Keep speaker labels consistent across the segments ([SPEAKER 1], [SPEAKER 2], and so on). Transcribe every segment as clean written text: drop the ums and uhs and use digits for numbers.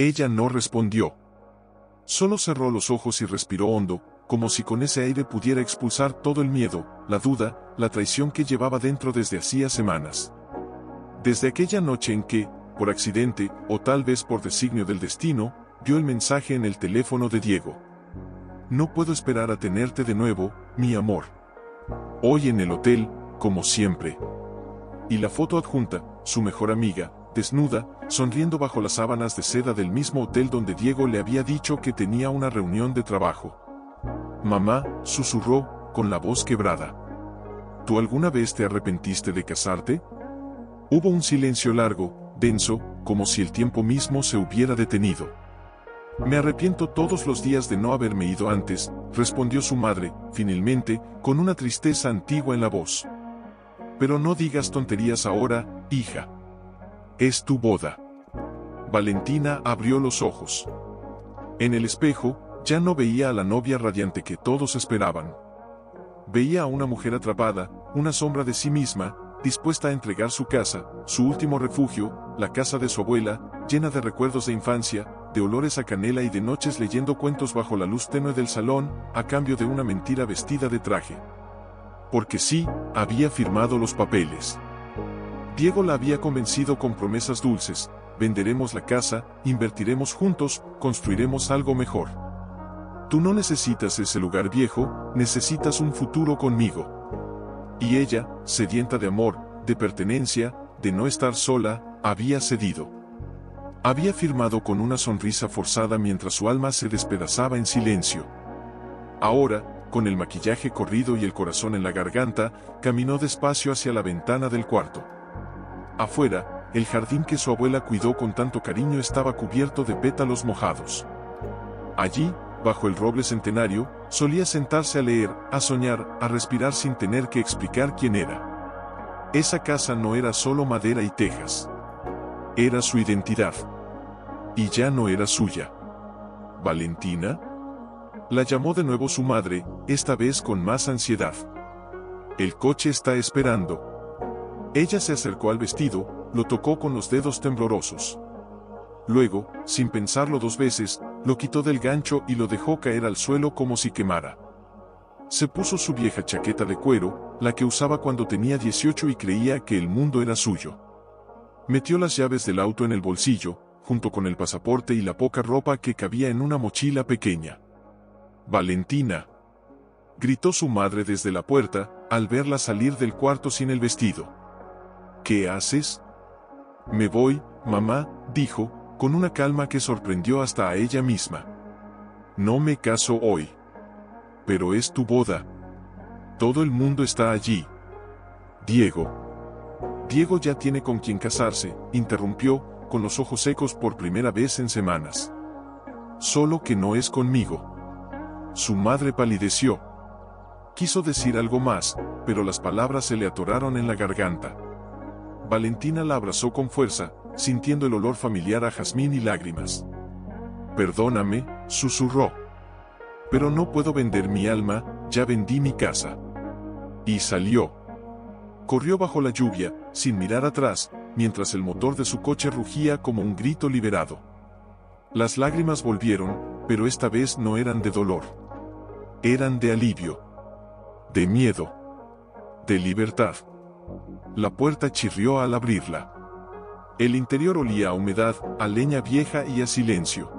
[SPEAKER 1] Ella no respondió. Solo cerró los ojos y respiró hondo, como si con ese aire pudiera expulsar todo el miedo, la duda, la traición que llevaba dentro desde hacía semanas. Desde aquella noche en que, por accidente, o tal vez por designio del destino, vio el mensaje en el teléfono de Diego. No puedo esperar a tenerte de nuevo, mi amor. Hoy en el hotel, como siempre. Y la foto adjunta, su mejor amiga, desnuda, sonriendo bajo las sábanas de seda del mismo hotel donde Diego le había dicho que tenía una reunión de trabajo. Mamá, susurró, con la voz quebrada. ¿Tú alguna vez te arrepentiste de casarte? Hubo un silencio largo, denso, como si el tiempo mismo se hubiera detenido. Me arrepiento todos los días de no haberme ido antes, respondió su madre, finalmente, con una tristeza antigua en la voz. Pero no digas tonterías ahora, hija. Es tu boda. Valentina abrió los ojos. En el espejo, ya no veía a la novia radiante que todos esperaban. Veía a una mujer atrapada, una sombra de sí misma, dispuesta a entregar su casa, su último refugio, la casa de su abuela, llena de recuerdos de infancia, de olores a canela y de noches leyendo cuentos bajo la luz tenue del salón, a cambio de una mentira vestida de traje. Porque sí, había firmado los papeles. Diego la había convencido con promesas dulces: venderemos la casa, invertiremos juntos, construiremos algo mejor. Tú no necesitas ese lugar viejo, necesitas un futuro conmigo. Y ella, sedienta de amor, de pertenencia, de no estar sola, había cedido. Había firmado con una sonrisa forzada mientras su alma se despedazaba en silencio. Ahora, con el maquillaje corrido y el corazón en la garganta, caminó despacio hacia la ventana del cuarto. Afuera, el jardín que su abuela cuidó con tanto cariño estaba cubierto de pétalos mojados. Allí, bajo el roble centenario, solía sentarse a leer, a soñar, a respirar sin tener que explicar quién era. Esa casa no era solo madera y tejas. Era su identidad. Y ya no era suya. ¿Valentina? La llamó de nuevo su madre, esta vez con más ansiedad. El coche está esperando. Ella se acercó al vestido, lo tocó con los dedos temblorosos. Luego, sin pensarlo dos veces, lo quitó del gancho y lo dejó caer al suelo como si quemara. Se puso su vieja chaqueta de cuero, la que usaba cuando tenía 18 y creía que el mundo era suyo. Metió las llaves del auto en el bolsillo, junto con el pasaporte y la poca ropa que cabía en una mochila pequeña. «Valentina», gritó su madre desde la puerta, al verla salir del cuarto sin el vestido. «¿Qué haces?» «Me voy, mamá», dijo, con una calma que sorprendió hasta a ella misma. «No me caso hoy». «Pero es tu boda. Todo el mundo está allí». Diego ya tiene con quien casarse», interrumpió, con los ojos secos por primera vez en semanas. «Solo que no es conmigo». Su madre palideció. Quiso decir algo más, pero las palabras se le atoraron en la garganta. Valentina la abrazó con fuerza, sintiendo el olor familiar a jazmín y lágrimas. «Perdóname», susurró. «Pero no puedo vender mi alma, ya vendí mi casa». Y salió. Corrió bajo la lluvia, sin mirar atrás, mientras el motor de su coche rugía como un grito liberado. Las lágrimas volvieron, pero esta vez no eran de dolor. Eran de alivio. De miedo. De libertad. La puerta chirrió al abrirla. El interior olía a humedad, a leña vieja y a silencio.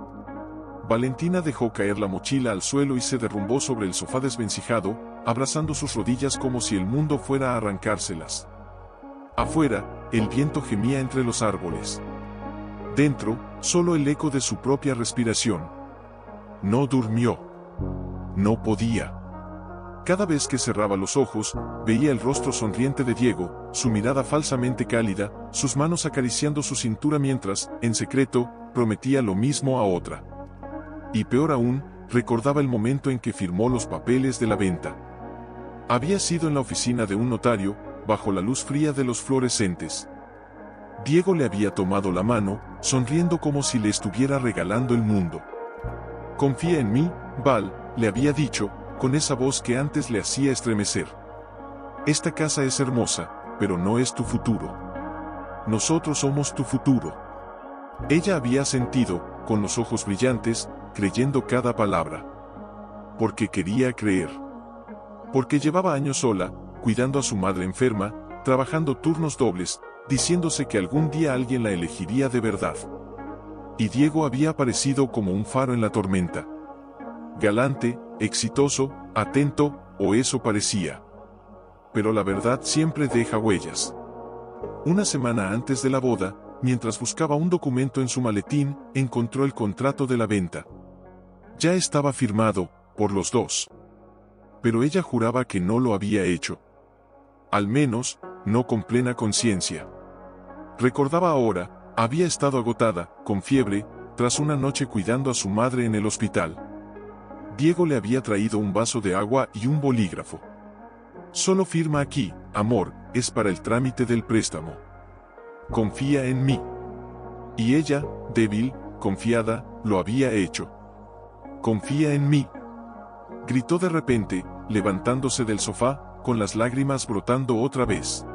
[SPEAKER 1] Valentina dejó caer la mochila al suelo y se derrumbó sobre el sofá desvencijado, abrazando sus rodillas como si el mundo fuera a arrancárselas. Afuera, el viento gemía entre los árboles. Dentro, solo el eco de su propia respiración. No durmió. No podía. Cada vez que cerraba los ojos, veía el rostro sonriente de Diego, su mirada falsamente cálida, sus manos acariciando su cintura mientras, en secreto, prometía lo mismo a otra. Y peor aún, recordaba el momento en que firmó los papeles de la venta. Había sido en la oficina de un notario, bajo la luz fría de los fluorescentes. Diego le había tomado la mano, sonriendo como si le estuviera regalando el mundo. «Confía en mí, Val», le había dicho, con esa voz que antes le hacía estremecer. «Esta casa es hermosa, pero no es tu futuro. Nosotros somos tu futuro». Ella había sentido, con los ojos brillantes, creyendo cada palabra. Porque quería creer. Porque llevaba años sola, cuidando a su madre enferma, trabajando turnos dobles, diciéndose que algún día alguien la elegiría de verdad. Y Diego había aparecido como un faro en la tormenta. Galante, exitoso, atento, o eso parecía. Pero la verdad siempre deja huellas. Una semana antes de la boda, mientras buscaba un documento en su maletín, encontró el contrato de la venta. Ya estaba firmado, por los dos. Pero ella juraba que no lo había hecho. Al menos, no con plena conciencia. Recordaba ahora, había estado agotada, con fiebre, tras una noche cuidando a su madre en el hospital. Diego le había traído un vaso de agua y un bolígrafo. Solo firma aquí, amor, es para el trámite del préstamo. Confía en mí. Y ella, débil, confiada, lo había hecho. Confía en mí. Gritó de repente, levantándose del sofá, con las lágrimas brotando otra vez.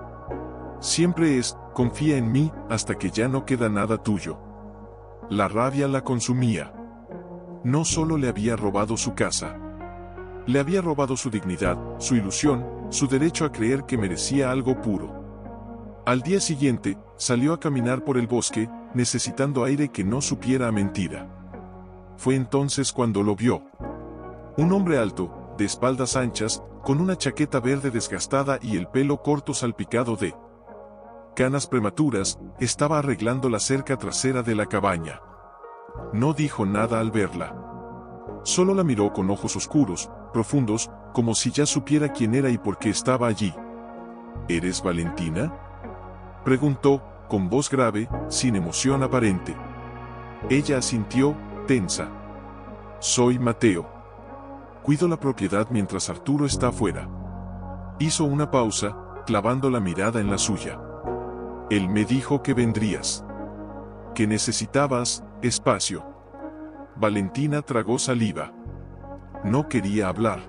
[SPEAKER 1] Siempre es, confía en mí, hasta que ya no queda nada tuyo. La rabia la consumía. No solo le había robado su casa. Le había robado su dignidad, su ilusión, su derecho a creer que merecía algo puro. Al día siguiente, salió a caminar por el bosque, necesitando aire que no supiera a mentira. Fue entonces cuando lo vio. Un hombre alto, de espaldas anchas, con una chaqueta verde desgastada y el pelo corto salpicado de canas prematuras, estaba arreglando la cerca trasera de la cabaña. No dijo nada al verla. Solo la miró con ojos oscuros, profundos, como si ya supiera quién era y por qué estaba allí. ¿Eres Valentina?, preguntó, con voz grave, sin emoción aparente. Ella asintió, tensa. Soy Mateo. Cuido la propiedad mientras Arturo está afuera. Hizo una pausa, clavando la mirada en la suya. Él me dijo que vendrías. Que necesitabas espacio. Valentina tragó saliva. No quería hablar.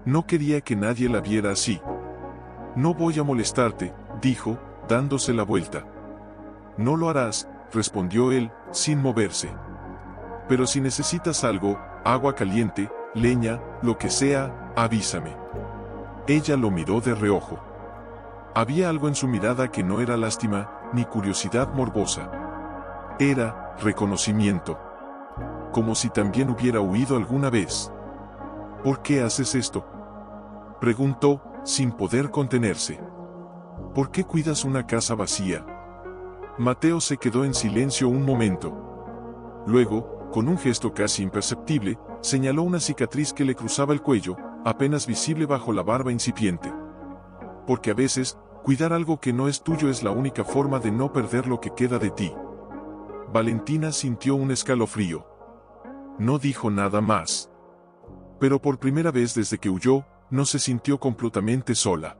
[SPEAKER 1] No quería que nadie la viera así. No voy a molestarte, dijo, dándose la vuelta. No lo harás, respondió él, sin moverse. Pero si necesitas algo, agua caliente, leña, lo que sea, avísame. Ella lo miró de reojo. Había algo en su mirada que no era lástima, ni curiosidad morbosa. Era reconocimiento. Como si también hubiera huido alguna vez. ¿Por qué haces esto?, preguntó, sin poder contenerse. ¿Por qué cuidas una casa vacía? Mateo se quedó en silencio un momento. Luego, con un gesto casi imperceptible, señaló una cicatriz que le cruzaba el cuello, apenas visible bajo la barba incipiente. Porque a veces, cuidar algo que no es tuyo es la única forma de no perder lo que queda de ti. Valentina sintió un escalofrío. No dijo nada más. Pero por primera vez desde que huyó, no se sintió completamente sola.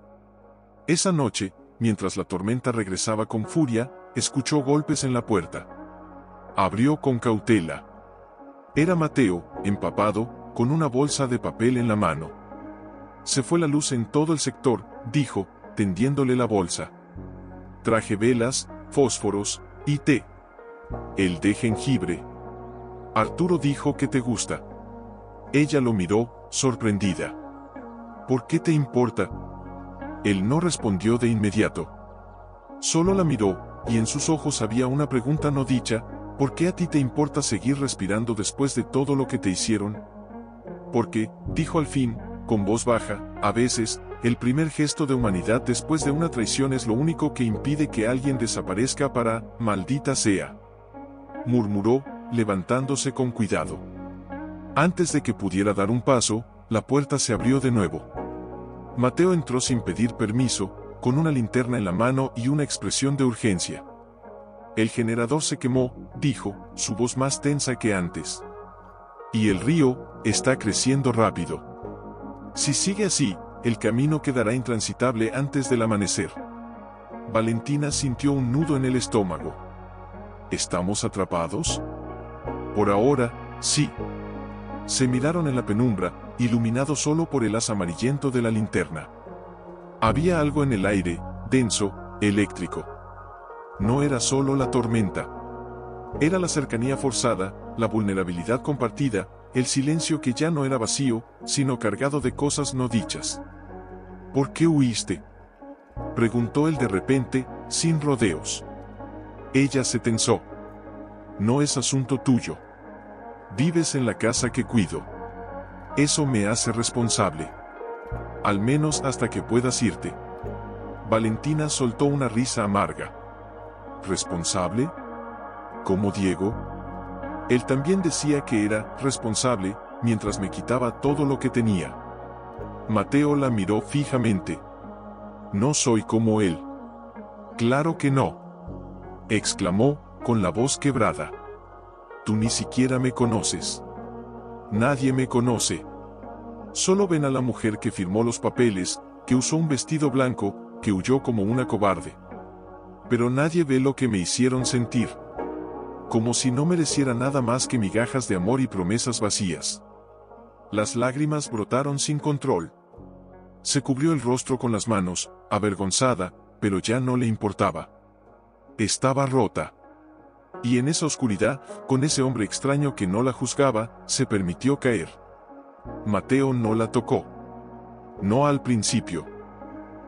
[SPEAKER 1] Esa noche, mientras la tormenta regresaba con furia, escuchó golpes en la puerta. Abrió con cautela. Era Mateo, empapado, con una bolsa de papel en la mano. Se fue la luz en todo el sector, dijo, tendiéndole la bolsa. Traje velas, fósforos, y té. El de jengibre. Arturo dijo que te gusta. Ella lo miró, sorprendida. ¿Por qué te importa? Él no respondió de inmediato. Solo la miró, y en sus ojos había una pregunta no dicha: ¿por qué a ti te importa seguir respirando después de todo lo que te hicieron? Porque, dijo al fin, con voz baja, a veces, el primer gesto de humanidad después de una traición es lo único que impide que alguien desaparezca para, maldita sea. Murmuró, levantándose con cuidado. Antes de que pudiera dar un paso, la puerta se abrió de nuevo. Mateo entró sin pedir permiso, con una linterna en la mano y una expresión de urgencia. El generador se quemó, dijo, su voz más tensa que antes. Y el río está creciendo rápido. Si sigue así, el camino quedará intransitable antes del amanecer. Valentina sintió un nudo en el estómago. ¿Estamos atrapados? Por ahora, sí. Se miraron en la penumbra, iluminado solo por el haz amarillento de la linterna. Había algo en el aire, denso, eléctrico. No era solo la tormenta. Era la cercanía forzada, la vulnerabilidad compartida, el silencio que ya no era vacío, sino cargado de cosas no dichas. ¿Por qué huiste?, preguntó él de repente, sin rodeos. Ella se tensó. No es asunto tuyo. Vives en la casa que cuido. Eso me hace responsable. Al menos hasta que puedas irte. Valentina soltó una risa amarga. ¿Responsable? ¿Como Diego? Él también decía que era responsable, mientras me quitaba todo lo que tenía. Mateo la miró fijamente. No soy como él. Claro que no, exclamó, con la voz quebrada. Tú ni siquiera me conoces. Nadie me conoce. Solo ven a la mujer que firmó los papeles, que usó un vestido blanco, que huyó como una cobarde. Pero nadie ve lo que me hicieron sentir. Como si no mereciera nada más que migajas de amor y promesas vacías. Las lágrimas brotaron sin control. Se cubrió el rostro con las manos, avergonzada, pero ya no le importaba. Estaba rota. Y en esa oscuridad, con ese hombre extraño que no la juzgaba, se permitió caer. Mateo no la tocó. No al principio.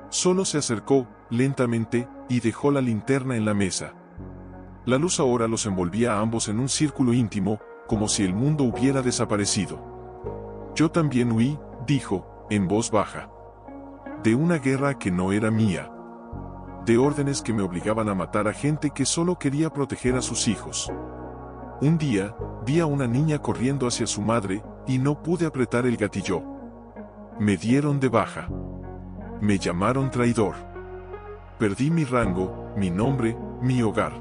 [SPEAKER 1] Solo se acercó, lentamente, y dejó la linterna en la mesa. La luz ahora los envolvía a ambos en un círculo íntimo, como si el mundo hubiera desaparecido. Yo también huí, dijo, en voz baja. De una guerra que no era mía. De órdenes que me obligaban a matar a gente que solo quería proteger a sus hijos. Un día, vi a una niña corriendo hacia su madre, y no pude apretar el gatillo. Me dieron de baja. Me llamaron traidor. Perdí mi rango, mi nombre, mi hogar.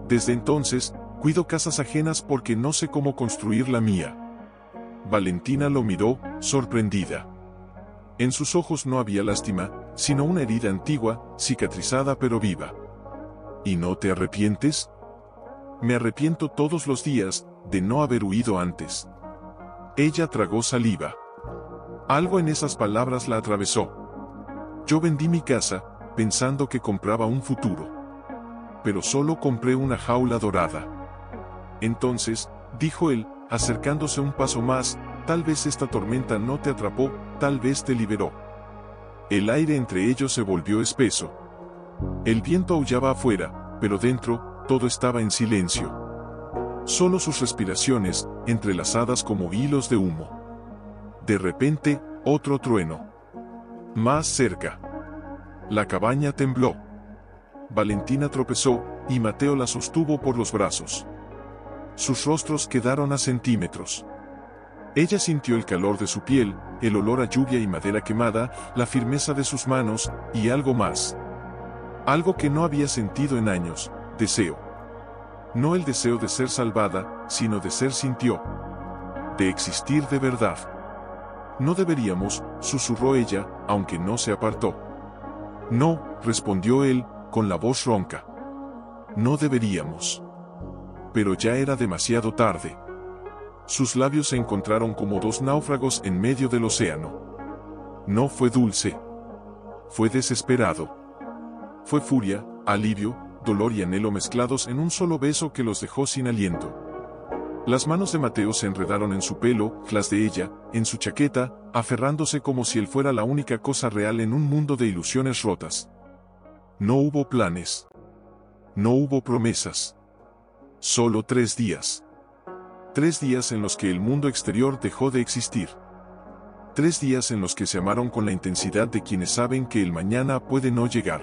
[SPEAKER 1] Desde entonces, cuido casas ajenas porque no sé cómo construir la mía. Valentina lo miró, sorprendida. En sus ojos no había lástima, sino una herida antigua, cicatrizada pero viva. ¿Y no te arrepientes? Me arrepiento todos los días, de no haber huido antes. Ella tragó saliva. Algo en esas palabras la atravesó. Yo vendí mi casa, pensando que compraba un futuro. Pero solo compré una jaula dorada. Entonces, dijo él, acercándose un paso más, tal vez esta tormenta no te atrapó, tal vez te liberó. El aire entre ellos se volvió espeso. El viento aullaba afuera, pero dentro, todo estaba en silencio. Solo sus respiraciones, entrelazadas como hilos de humo. De repente, otro trueno. Más cerca. La cabaña tembló. Valentina tropezó, y Mateo la sostuvo por los brazos. Sus rostros quedaron a centímetros. Ella sintió el calor de su piel, el olor a lluvia y madera quemada, la firmeza de sus manos, y algo más. Algo que no había sentido en años, deseo. No el deseo de ser salvada, sino de ser sintió. De existir de verdad. No deberíamos, susurró ella, aunque no se apartó. No, respondió él, con la voz ronca. No deberíamos. Pero ya era demasiado tarde. Sus labios se encontraron como dos náufragos en medio del océano. No fue dulce. Fue desesperado. Fue furia, alivio, dolor y anhelo mezclados en un solo beso que los dejó sin aliento. Las manos de Mateo se enredaron en su pelo, las de ella, en su chaqueta, aferrándose como si él fuera la única cosa real en un mundo de ilusiones rotas. No hubo planes. No hubo promesas. Solo 3 días. 3 días en los que el mundo exterior dejó de existir. 3 días en los que se amaron con la intensidad de quienes saben que el mañana puede no llegar.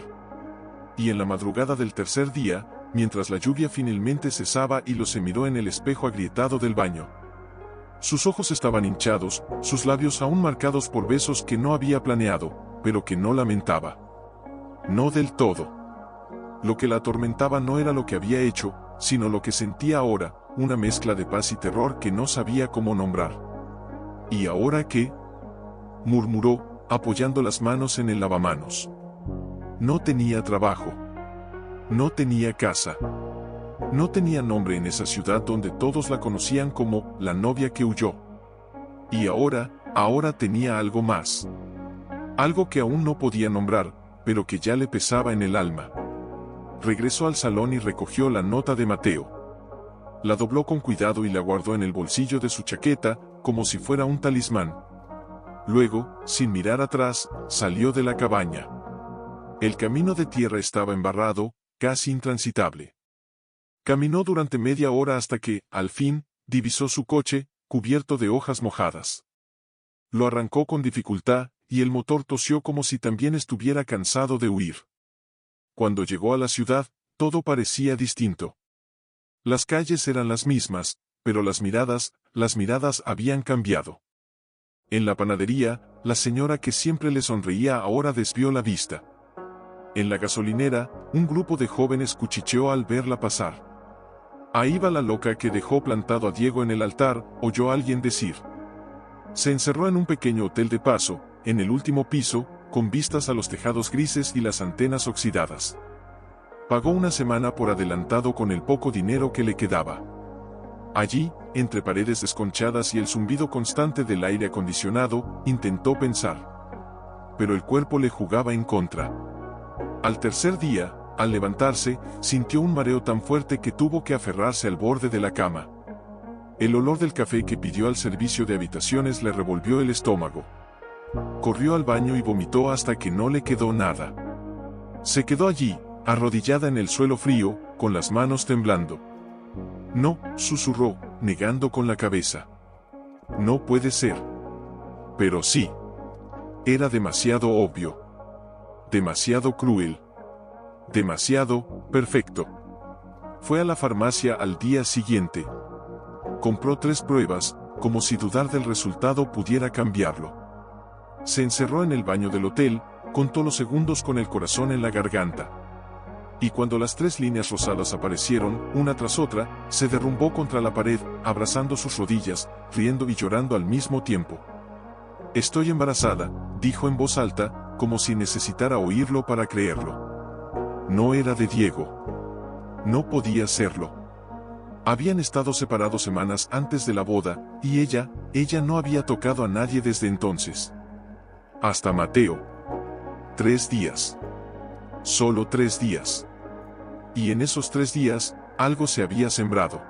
[SPEAKER 1] Y en la madrugada del tercer día, mientras la lluvia finalmente cesaba y se miró en el espejo agrietado del baño. Sus ojos estaban hinchados, sus labios aún marcados por besos que no había planeado, pero que no lamentaba. No del todo. Lo que la atormentaba no era lo que había hecho, sino lo que sentía ahora, una mezcla de paz y terror que no sabía cómo nombrar. ¿Y ahora qué?, murmuró, apoyando las manos en el lavamanos. No tenía trabajo. No tenía casa. No tenía nombre en esa ciudad donde todos la conocían como la novia que huyó. Y ahora tenía algo más. Algo que aún no podía nombrar, pero que ya le pesaba en el alma. Regresó al salón y recogió la nota de Mateo. La dobló con cuidado y la guardó en el bolsillo de su chaqueta, como si fuera un talismán. Luego, sin mirar atrás, salió de la cabaña. El camino de tierra estaba embarrado, casi intransitable. Caminó durante media hora hasta que, al fin, divisó su coche, cubierto de hojas mojadas. Lo arrancó con dificultad, y el motor tosió como si también estuviera cansado de huir. Cuando llegó a la ciudad, todo parecía distinto. Las calles eran las mismas, pero las miradas habían cambiado. En la panadería, la señora que siempre le sonreía ahora desvió la vista. En la gasolinera, un grupo de jóvenes cuchicheó al verla pasar. Ahí va la loca que dejó plantado a Diego en el altar, oyó a alguien decir. Se encerró en un pequeño hotel de paso, en el último piso, con vistas a los tejados grises y las antenas oxidadas. Pagó una semana por adelantado con el poco dinero que le quedaba. Allí, entre paredes desconchadas y el zumbido constante del aire acondicionado, intentó pensar. Pero el cuerpo le jugaba en contra. Al tercer día, al levantarse, sintió un mareo tan fuerte que tuvo que aferrarse al borde de la cama. El olor del café que pidió al servicio de habitaciones le revolvió el estómago. Corrió al baño y vomitó hasta que no le quedó nada. Se quedó allí, arrodillada en el suelo frío, con las manos temblando. No, susurró, negando con la cabeza. No puede ser. Pero sí. Era demasiado obvio. Demasiado cruel. Demasiado perfecto. Fue a la farmacia al día siguiente. Compró 3 pruebas, como si dudar del resultado pudiera cambiarlo. Se encerró en el baño del hotel, contó los segundos con el corazón en la garganta. Y cuando las 3 líneas rosadas aparecieron, una tras otra, se derrumbó contra la pared, abrazando sus rodillas, riendo y llorando al mismo tiempo. Estoy embarazada, dijo en voz alta, como si necesitara oírlo para creerlo. No era de Diego. No podía serlo. Habían estado separados semanas antes de la boda, y ella no había tocado a nadie desde entonces. Hasta Mateo. 3 días. Solo 3 días. Y en esos 3 días, algo se había sembrado.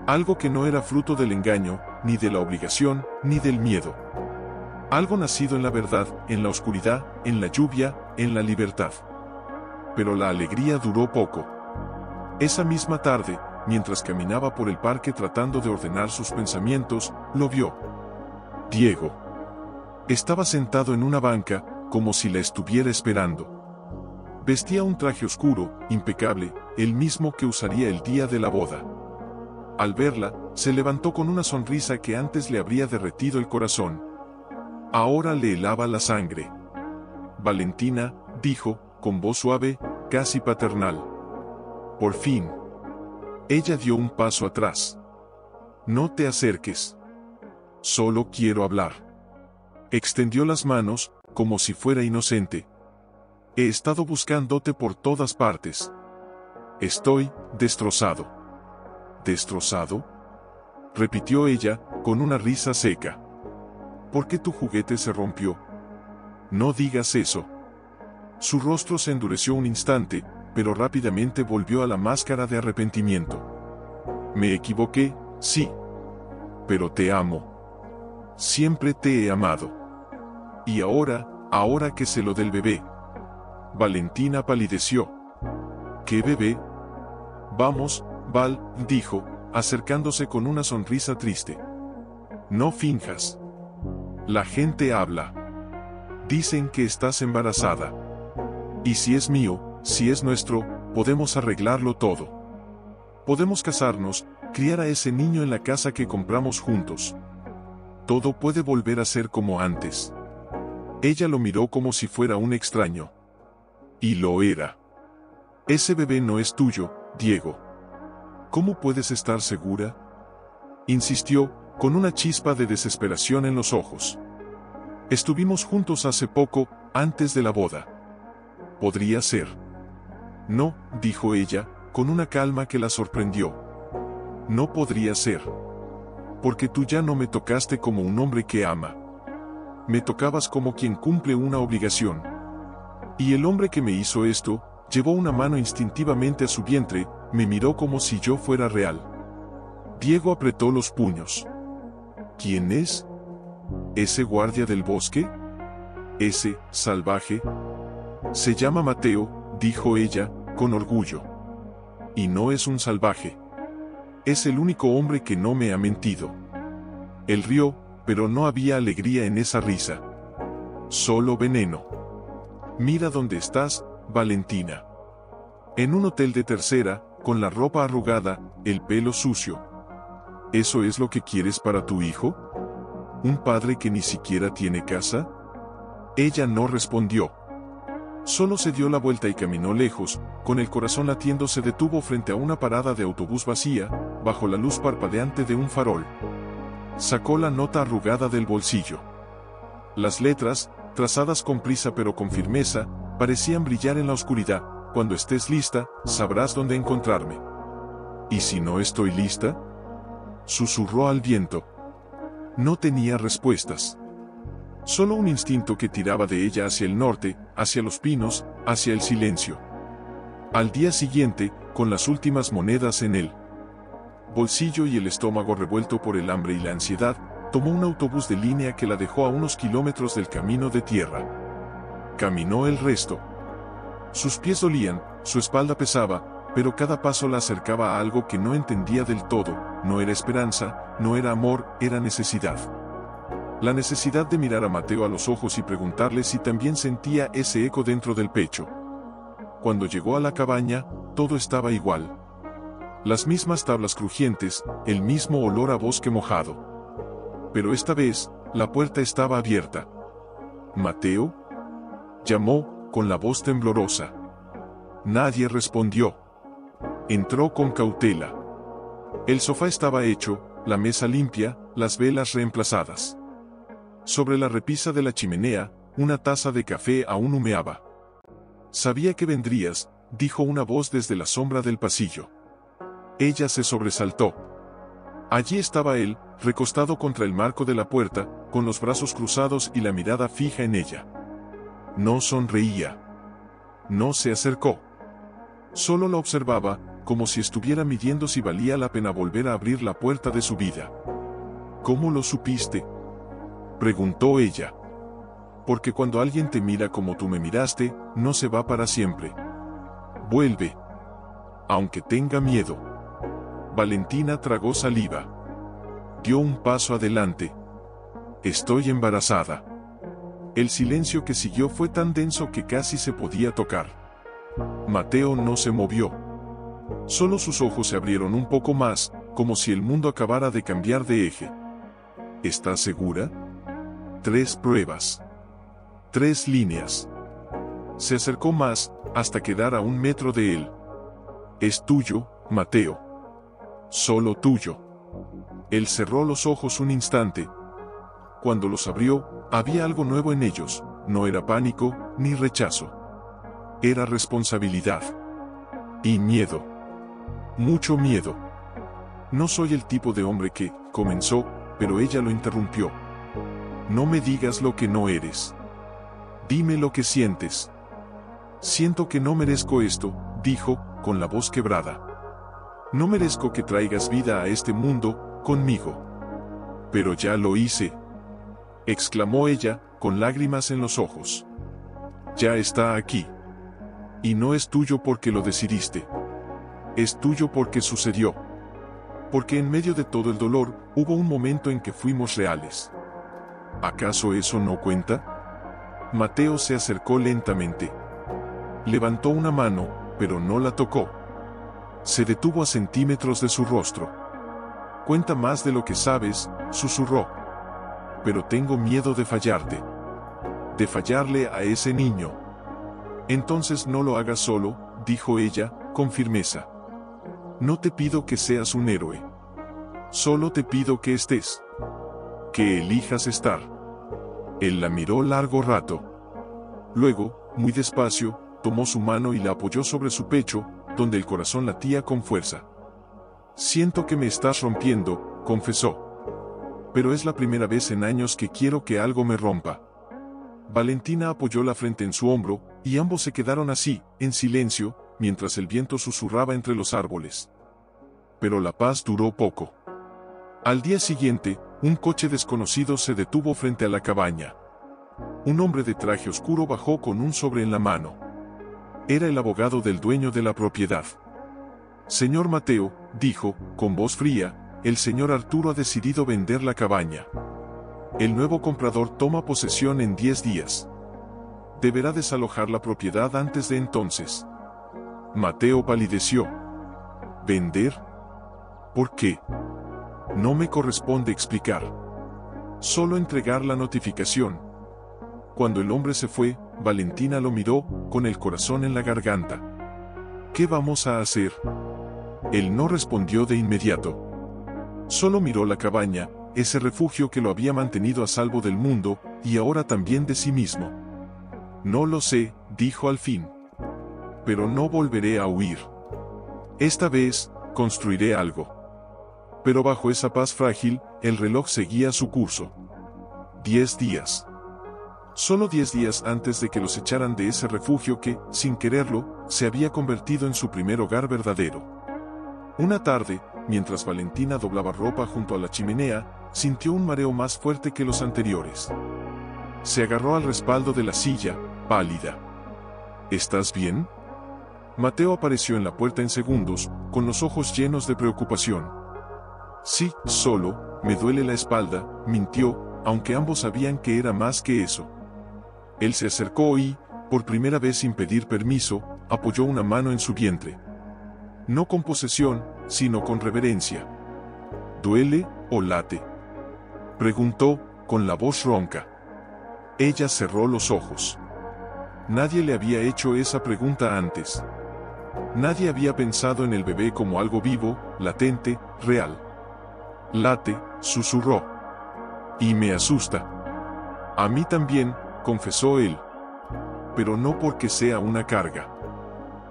[SPEAKER 1] Algo que no era fruto del engaño, ni de la obligación, ni del miedo. Algo nacido en la verdad, en la oscuridad, en la lluvia, en la libertad. Pero la alegría duró poco. Esa misma tarde, mientras caminaba por el parque tratando de ordenar sus pensamientos, lo vio. Diego. Estaba sentado en una banca, como si la estuviera esperando. Vestía un traje oscuro, impecable, el mismo que usaría el día de la boda. Al verla, se levantó con una sonrisa que antes le habría derretido el corazón. Ahora le helaba la sangre. Valentina, dijo, con voz suave, casi paternal. Por fin. Ella dio un paso atrás. No te acerques. Solo quiero hablar. Extendió las manos, como si fuera inocente. He estado buscándote por todas partes. Estoy destrozado. ¿Destrozado? Repitió ella, con una risa seca. ¿Por qué tu juguete se rompió? No digas eso. Su rostro se endureció un instante, pero rápidamente volvió a la máscara de arrepentimiento. Me equivoqué, sí. Pero te amo. Siempre te he amado. Y ahora que sé lo del bebé. Valentina palideció. ¿Qué bebé? Vamos, Val, dijo, acercándose con una sonrisa triste. No finjas. La gente habla. Dicen que estás embarazada. Y si es mío, si es nuestro, podemos arreglarlo todo. Podemos casarnos, criar a ese niño en la casa que compramos juntos. Todo puede volver a ser como antes. Ella lo miró como si fuera un extraño. Y lo era. Ese bebé no es tuyo, Diego. ¿Cómo puedes estar segura? Insistió, con una chispa de desesperación en los ojos. Estuvimos juntos hace poco, antes de la boda. Podría ser. No, dijo ella, con una calma que la sorprendió. No podría ser. Porque tú ya no me tocaste como un hombre que ama. Me tocabas como quien cumple una obligación. Y el hombre que me hizo esto, llevó una mano instintivamente a su vientre, me miró como si yo fuera real. Diego apretó los puños. ¿Quién es? ¿Ese guardia del bosque? ¿Ese salvaje? Se llama Mateo, dijo ella, con orgullo. Y no es un salvaje. Es el único hombre que no me ha mentido. Él rió, pero no había alegría en esa risa. Solo veneno. Mira dónde estás, Valentina. En un hotel de tercera, con la ropa arrugada, el pelo sucio. ¿Eso es lo que quieres para tu hijo? ¿Un padre que ni siquiera tiene casa? Ella no respondió. Solo se dio la vuelta y caminó lejos, con el corazón latiendo se detuvo frente a una parada de autobús vacía, bajo la luz parpadeante de un farol. Sacó la nota arrugada del bolsillo. Las letras, trazadas con prisa pero con firmeza, parecían brillar en la oscuridad. Cuando estés lista, sabrás dónde encontrarme. ¿Y si no estoy lista? Susurró al viento. No tenía respuestas. Solo un instinto que tiraba de ella hacia el norte, hacia los pinos, hacia el silencio. Al día siguiente, con las últimas monedas en el bolsillo y el estómago revuelto por el hambre y la ansiedad, tomó un autobús de línea que la dejó a unos kilómetros del camino de tierra. Caminó el resto. Sus pies dolían, su espalda pesaba, pero cada paso la acercaba a algo que no entendía del todo. No era esperanza, no era amor, era necesidad. La necesidad de mirar a Mateo a los ojos y preguntarle si también sentía ese eco dentro del pecho. Cuando llegó a la cabaña, todo estaba igual. Las mismas tablas crujientes, el mismo olor a bosque mojado. Pero esta vez, la puerta estaba abierta. ¿Mateo? Llamó, con la voz temblorosa. Nadie respondió. Entró con cautela. El sofá estaba hecho, la mesa limpia, las velas reemplazadas. Sobre la repisa de la chimenea, una taza de café aún humeaba. Sabía que vendrías, dijo una voz desde la sombra del pasillo. Ella se sobresaltó. Allí estaba él, recostado contra el marco de la puerta, con los brazos cruzados y la mirada fija en ella. No sonreía. No se acercó. Solo la observaba, como si estuviera midiendo si valía la pena volver a abrir la puerta de su vida. ¿Cómo lo supiste?, preguntó ella. Porque cuando alguien te mira como tú me miraste, no se va para siempre. Vuelve. Aunque tenga miedo. Valentina tragó saliva. Dio un paso adelante. Estoy embarazada. El silencio que siguió fue tan denso que casi se podía tocar. Mateo no se movió. Solo sus ojos se abrieron un poco más, como si el mundo acabara de cambiar de eje. ¿Estás segura? 3 pruebas. 3 líneas. Se acercó más, hasta quedar a 1 metro de él. Es tuyo, Mateo. Solo tuyo. Él cerró los ojos un instante. Cuando los abrió, había algo nuevo en ellos. No era pánico, ni rechazo. Era responsabilidad. Y miedo. Mucho miedo. No soy el tipo de hombre que, comenzó, pero ella lo interrumpió. No me digas lo que no eres. Dime lo que sientes. Siento que no merezco esto, dijo, con la voz quebrada. No merezco que traigas vida a este mundo, conmigo. Pero ya lo hice, exclamó ella, con lágrimas en los ojos. Ya está aquí. Y no es tuyo porque lo decidiste. Es tuyo porque sucedió. Porque en medio de todo el dolor, hubo un momento en que fuimos reales. ¿Acaso eso no cuenta? Mateo se acercó lentamente. Levantó una mano, pero no la tocó. Se detuvo a centímetros de su rostro. Cuenta más de lo que sabes, susurró. Pero tengo miedo de fallarte. De fallarle a ese niño. Entonces no lo hagas solo, dijo ella, con firmeza. No te pido que seas un héroe. Solo te pido que estés. Que elijas estar. Él la miró largo rato. Luego, muy despacio, tomó su mano y la apoyó sobre su pecho, donde el corazón latía con fuerza. Siento que me estás rompiendo, confesó. Pero es la primera vez en años que quiero que algo me rompa. Valentina apoyó la frente en su hombro, y ambos se quedaron así, en silencio, mientras el viento susurraba entre los árboles. Pero la paz duró poco. Al día siguiente, un coche desconocido se detuvo frente a la cabaña. Un hombre de traje oscuro bajó con un sobre en la mano. Era el abogado del dueño de la propiedad. Señor Mateo, dijo, con voz fría, el señor Arturo ha decidido vender la cabaña. El nuevo comprador toma posesión en 10 días. Deberá desalojar la propiedad antes de entonces. Mateo palideció. ¿Vender? ¿Por qué? No me corresponde explicar. Solo entregar la notificación. Cuando el hombre se fue, Valentina lo miró, con el corazón en la garganta. ¿Qué vamos a hacer? Él no respondió de inmediato. Solo miró la cabaña, ese refugio que lo había mantenido a salvo del mundo, y ahora también de sí mismo. No lo sé, dijo al fin. Pero no volveré a huir. Esta vez, construiré algo. Pero bajo esa paz frágil, el reloj seguía su curso. 10 días. Solo 10 días antes de que los echaran de ese refugio que, sin quererlo, se había convertido en su primer hogar verdadero. Una tarde, mientras Valentina doblaba ropa junto a la chimenea, sintió un mareo más fuerte que los anteriores. Se agarró al respaldo de la silla, pálida. ¿Estás bien? Mateo apareció en la puerta en segundos, con los ojos llenos de preocupación. Sí, solo, me duele la espalda, mintió, aunque ambos sabían que era más que eso. Él se acercó y, por primera vez sin pedir permiso, apoyó una mano en su vientre. No con posesión, sino con reverencia. ¿Duele o late?, preguntó, con la voz ronca. Ella cerró los ojos. Nadie le había hecho esa pregunta antes. Nadie había pensado en el bebé como algo vivo, latente, real. Late, susurró. Y me asusta. A mí también, confesó él. Pero no porque sea una carga.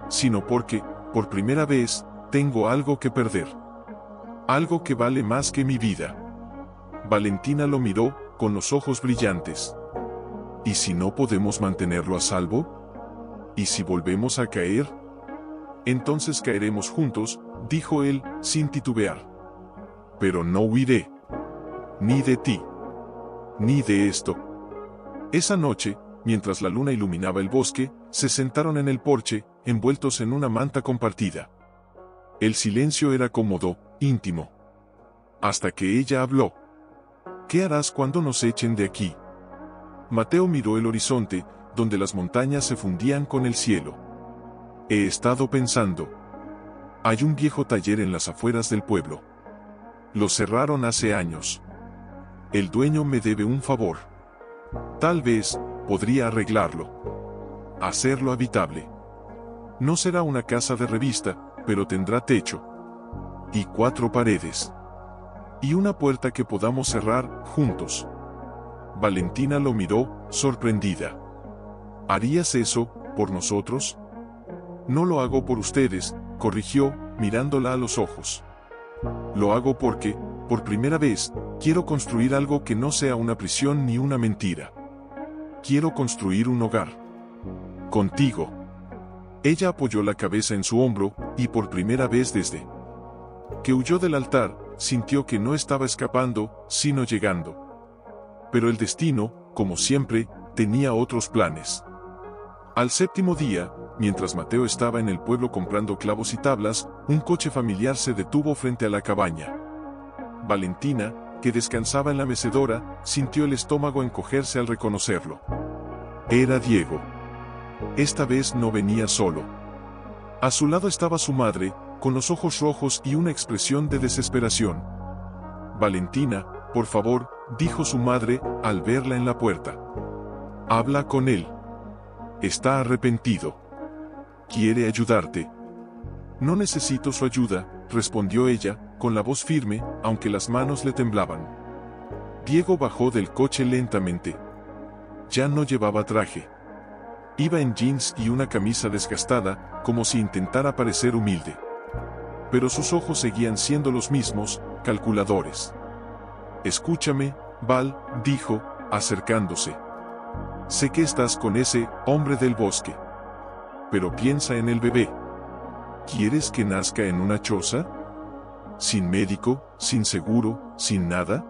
[SPEAKER 1] Sino porque, por primera vez, tengo algo que perder. Algo que vale más que mi vida. Valentina lo miró, con los ojos brillantes. ¿Y si no podemos mantenerlo a salvo? ¿Y si volvemos a caer? Entonces caeremos juntos, dijo él, sin titubear. Pero no huiré. Ni de ti. Ni de esto. Esa noche, mientras la luna iluminaba el bosque, se sentaron en el porche, envueltos en una manta compartida. El silencio era cómodo, íntimo. Hasta que ella habló. ¿Qué harás cuando nos echen de aquí? Mateo miró el horizonte, donde las montañas se fundían con el cielo. He estado pensando. Hay un viejo taller en las afueras del pueblo. Lo cerraron hace años. El dueño me debe un favor. Tal vez, podría arreglarlo. Hacerlo habitable. No será una casa de revista, pero tendrá techo. Y 4 paredes. Y una puerta que podamos cerrar, juntos. Valentina lo miró, sorprendida. ¿Harías eso, por nosotros? No lo hago por ustedes, corrigió, mirándola a los ojos. Lo hago porque, por primera vez, quiero construir algo que no sea una prisión ni una mentira. Quiero construir un hogar. Contigo. Ella apoyó la cabeza en su hombro, y por primera vez desde que huyó del altar, sintió que no estaba escapando, sino llegando. Pero el destino, como siempre, tenía otros planes. Al 7º día, mientras Mateo estaba en el pueblo comprando clavos y tablas, un coche familiar se detuvo frente a la cabaña. Valentina, que descansaba en la mecedora, sintió el estómago encogerse al reconocerlo. Era Diego. Esta vez no venía solo. A su lado estaba su madre, con los ojos rojos y una expresión de desesperación. Valentina, por favor, dijo su madre, al verla en la puerta. Habla con él. Está arrepentido. Quiere ayudarte. No necesito su ayuda, respondió ella, con la voz firme, aunque las manos le temblaban. Diego bajó del coche lentamente. Ya no llevaba traje. Iba en jeans y una camisa desgastada, como si intentara parecer humilde. Pero sus ojos seguían siendo los mismos, calculadores. Escúchame, Val, dijo, acercándose. Sé que estás con ese hombre del bosque. Pero piensa en el bebé. ¿Quieres que nazca en una choza? ¿Sin médico, sin seguro, sin nada?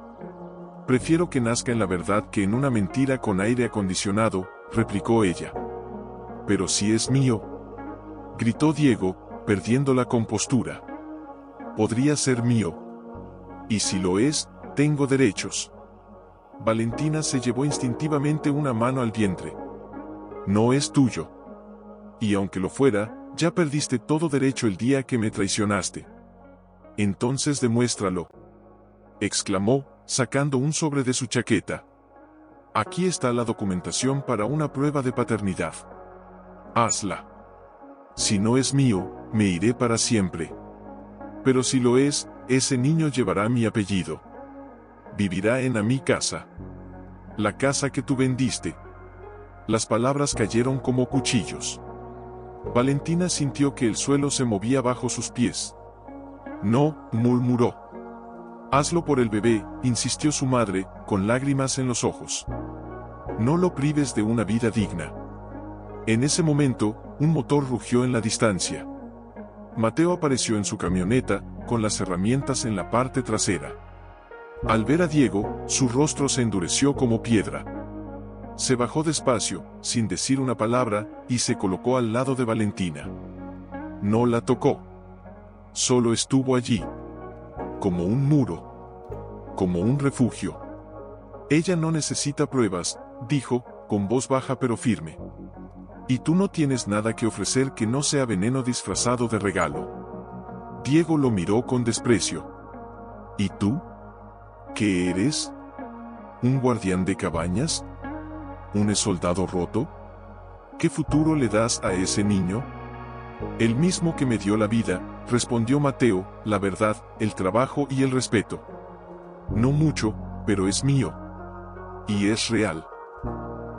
[SPEAKER 1] Prefiero que nazca en la verdad que en una mentira con aire acondicionado, replicó ella. Pero si es mío, gritó Diego, perdiendo la compostura. Podría ser mío. Y si lo es, tengo derechos. Valentina se llevó instintivamente una mano al vientre. No es tuyo. Y aunque lo fuera, ya perdiste todo derecho el día que me traicionaste. Entonces demuéstralo, exclamó, sacando un sobre de su chaqueta. Aquí está la documentación para una prueba de paternidad. Hazla. Si no es mío, me iré para siempre. Pero si lo es, ese niño llevará mi apellido. Vivirá en mi casa. La casa que tú vendiste. Las palabras cayeron como cuchillos. Valentina sintió que el suelo se movía bajo sus pies. No, murmuró. Hazlo por el bebé, insistió su madre, con lágrimas en los ojos. No lo prives de una vida digna. En ese momento, un motor rugió en la distancia. Mateo apareció en su camioneta, con las herramientas en la parte trasera. Al ver a Diego, su rostro se endureció como piedra. Se bajó despacio, sin decir una palabra, y se colocó al lado de Valentina. No la tocó. Solo estuvo allí. Como un muro. Como un refugio. Ella no necesita pruebas, dijo, con voz baja pero firme. Y tú no tienes nada que ofrecer que no sea veneno disfrazado de regalo. Diego lo miró con desprecio. ¿Y tú? ¿Qué eres? ¿Un guardián de cabañas? ¿Un soldado roto? ¿Qué futuro le das a ese niño? El mismo que me dio la vida, respondió Mateo, la verdad, el trabajo y el respeto. No mucho, pero es mío. Y es real.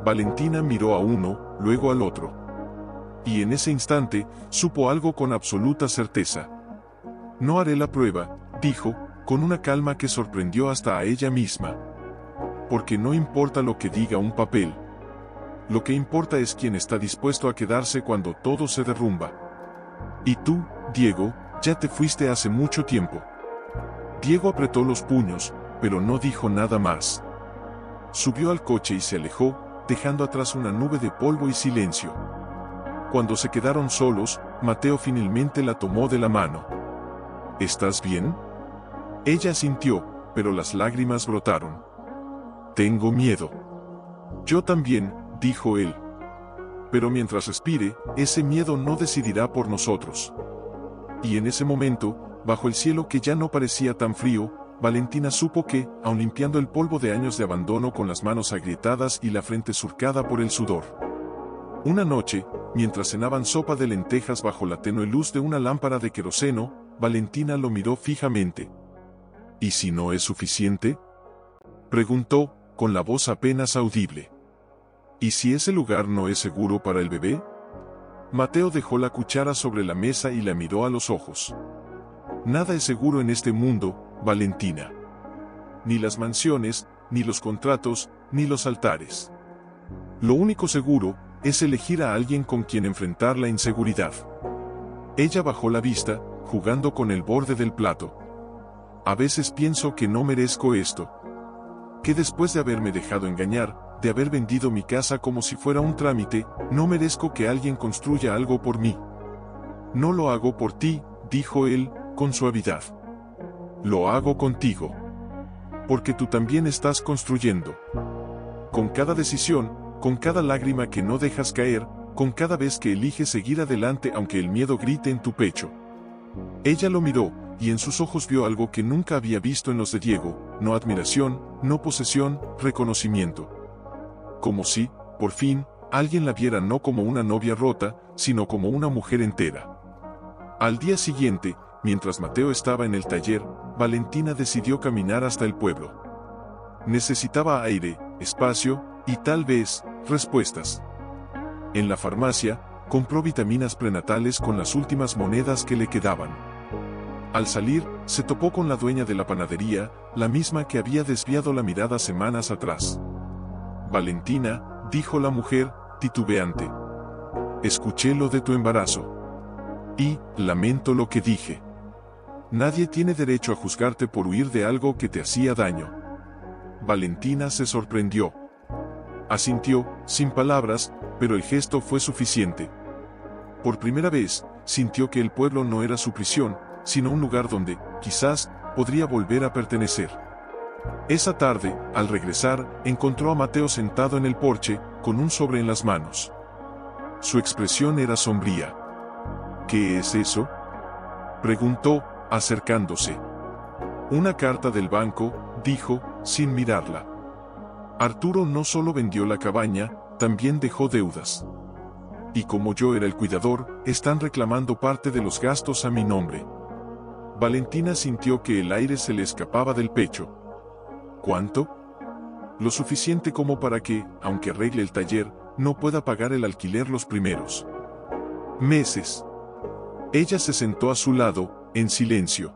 [SPEAKER 1] Valentina miró a uno, luego al otro. Y en ese instante, supo algo con absoluta certeza. No haré la prueba, dijo, con una calma que sorprendió hasta a ella misma. Porque no importa lo que diga un papel. Lo que importa es quién está dispuesto a quedarse cuando todo se derrumba. Y tú, Diego, ya te fuiste hace mucho tiempo. Diego apretó los puños, pero no dijo nada más. Subió al coche y se alejó, dejando atrás una nube de polvo y silencio. Cuando se quedaron solos, Mateo finalmente la tomó de la mano. ¿Estás bien? Ella asintió, pero las lágrimas brotaron. Tengo miedo. Yo también, dijo él. Pero mientras respire, ese miedo no decidirá por nosotros. Y en ese momento, bajo el cielo que ya no parecía tan frío, Valentina supo que, aun limpiando el polvo de años de abandono con las manos agrietadas y la frente surcada por el sudor. Una noche, mientras cenaban sopa de lentejas bajo la tenue luz de una lámpara de queroseno, Valentina lo miró fijamente. ¿Y si no es suficiente?, preguntó, con la voz apenas audible. ¿Y si ese lugar no es seguro para el bebé? Mateo dejó la cuchara sobre la mesa y la miró a los ojos. Nada es seguro en este mundo, Valentina. Ni las mansiones, ni los contratos, ni los altares. Lo único seguro es elegir a alguien con quien enfrentar la inseguridad. Ella bajó la vista, jugando con el borde del plato. A veces pienso que no merezco esto. Que después de haberme dejado engañar, de haber vendido mi casa como si fuera un trámite, no merezco que alguien construya algo por mí. No lo hago por ti, dijo él, con suavidad. Lo hago contigo. Porque tú también estás construyendo. Con cada decisión, con cada lágrima que no dejas caer, con cada vez que eliges seguir adelante aunque el miedo grite en tu pecho. Ella lo miró, y en sus ojos vio algo que nunca había visto en los de Diego, no admiración, no posesión, reconocimiento. Como si, por fin, alguien la viera no como una novia rota, sino como una mujer entera. Al día siguiente, mientras Mateo estaba en el taller, Valentina decidió caminar hasta el pueblo. Necesitaba aire, espacio, y tal vez, respuestas. En la farmacia, compró vitaminas prenatales con las últimas monedas que le quedaban. Al salir, se topó con la dueña de la panadería, la misma que había desviado la mirada semanas atrás. Valentina, dijo la mujer, titubeante. Escuché lo de tu embarazo. Y, lamento lo que dije. Nadie tiene derecho a juzgarte por huir de algo que te hacía daño. Valentina se sorprendió. Asintió, sin palabras, pero el gesto fue suficiente. Por primera vez, sintió que el pueblo no era su prisión, sino un lugar donde, quizás, podría volver a pertenecer. Esa tarde, al regresar, encontró a Mateo sentado en el porche, con un sobre en las manos. Su expresión era sombría. ¿Qué es eso?, preguntó, acercándose. Una carta del banco, dijo, sin mirarla. Arturo no solo vendió la cabaña, también dejó deudas. Y como yo era el cuidador, están reclamando parte de los gastos a mi nombre. Valentina sintió que el aire se le escapaba del pecho. ¿Cuánto? Lo suficiente como para que, aunque arregle el taller, no pueda pagar el alquiler los primeros meses. Ella se sentó a su lado, en silencio.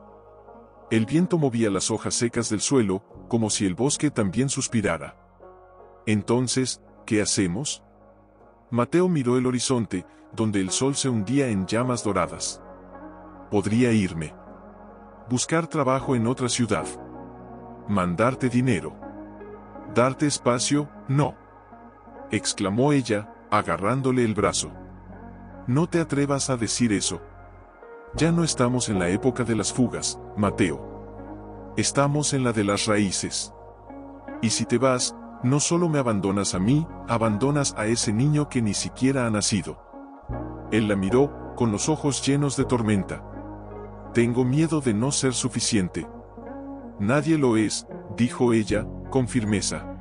[SPEAKER 1] El viento movía las hojas secas del suelo, como si el bosque también suspirara. Entonces, ¿qué hacemos? Mateo miró el horizonte, donde el sol se hundía en llamas doradas. Podría irme. Buscar trabajo en otra ciudad. Mandarte dinero. Darte espacio, no. Exclamó ella, agarrándole el brazo. No te atrevas a decir eso. Ya no estamos en la época de las fugas, Mateo. Estamos en la de las raíces. Y si te vas, no solo me abandonas a mí, abandonas a ese niño que ni siquiera ha nacido. Él la miró, con los ojos llenos de tormenta. Tengo miedo de no ser suficiente. Nadie lo es, dijo ella, con firmeza.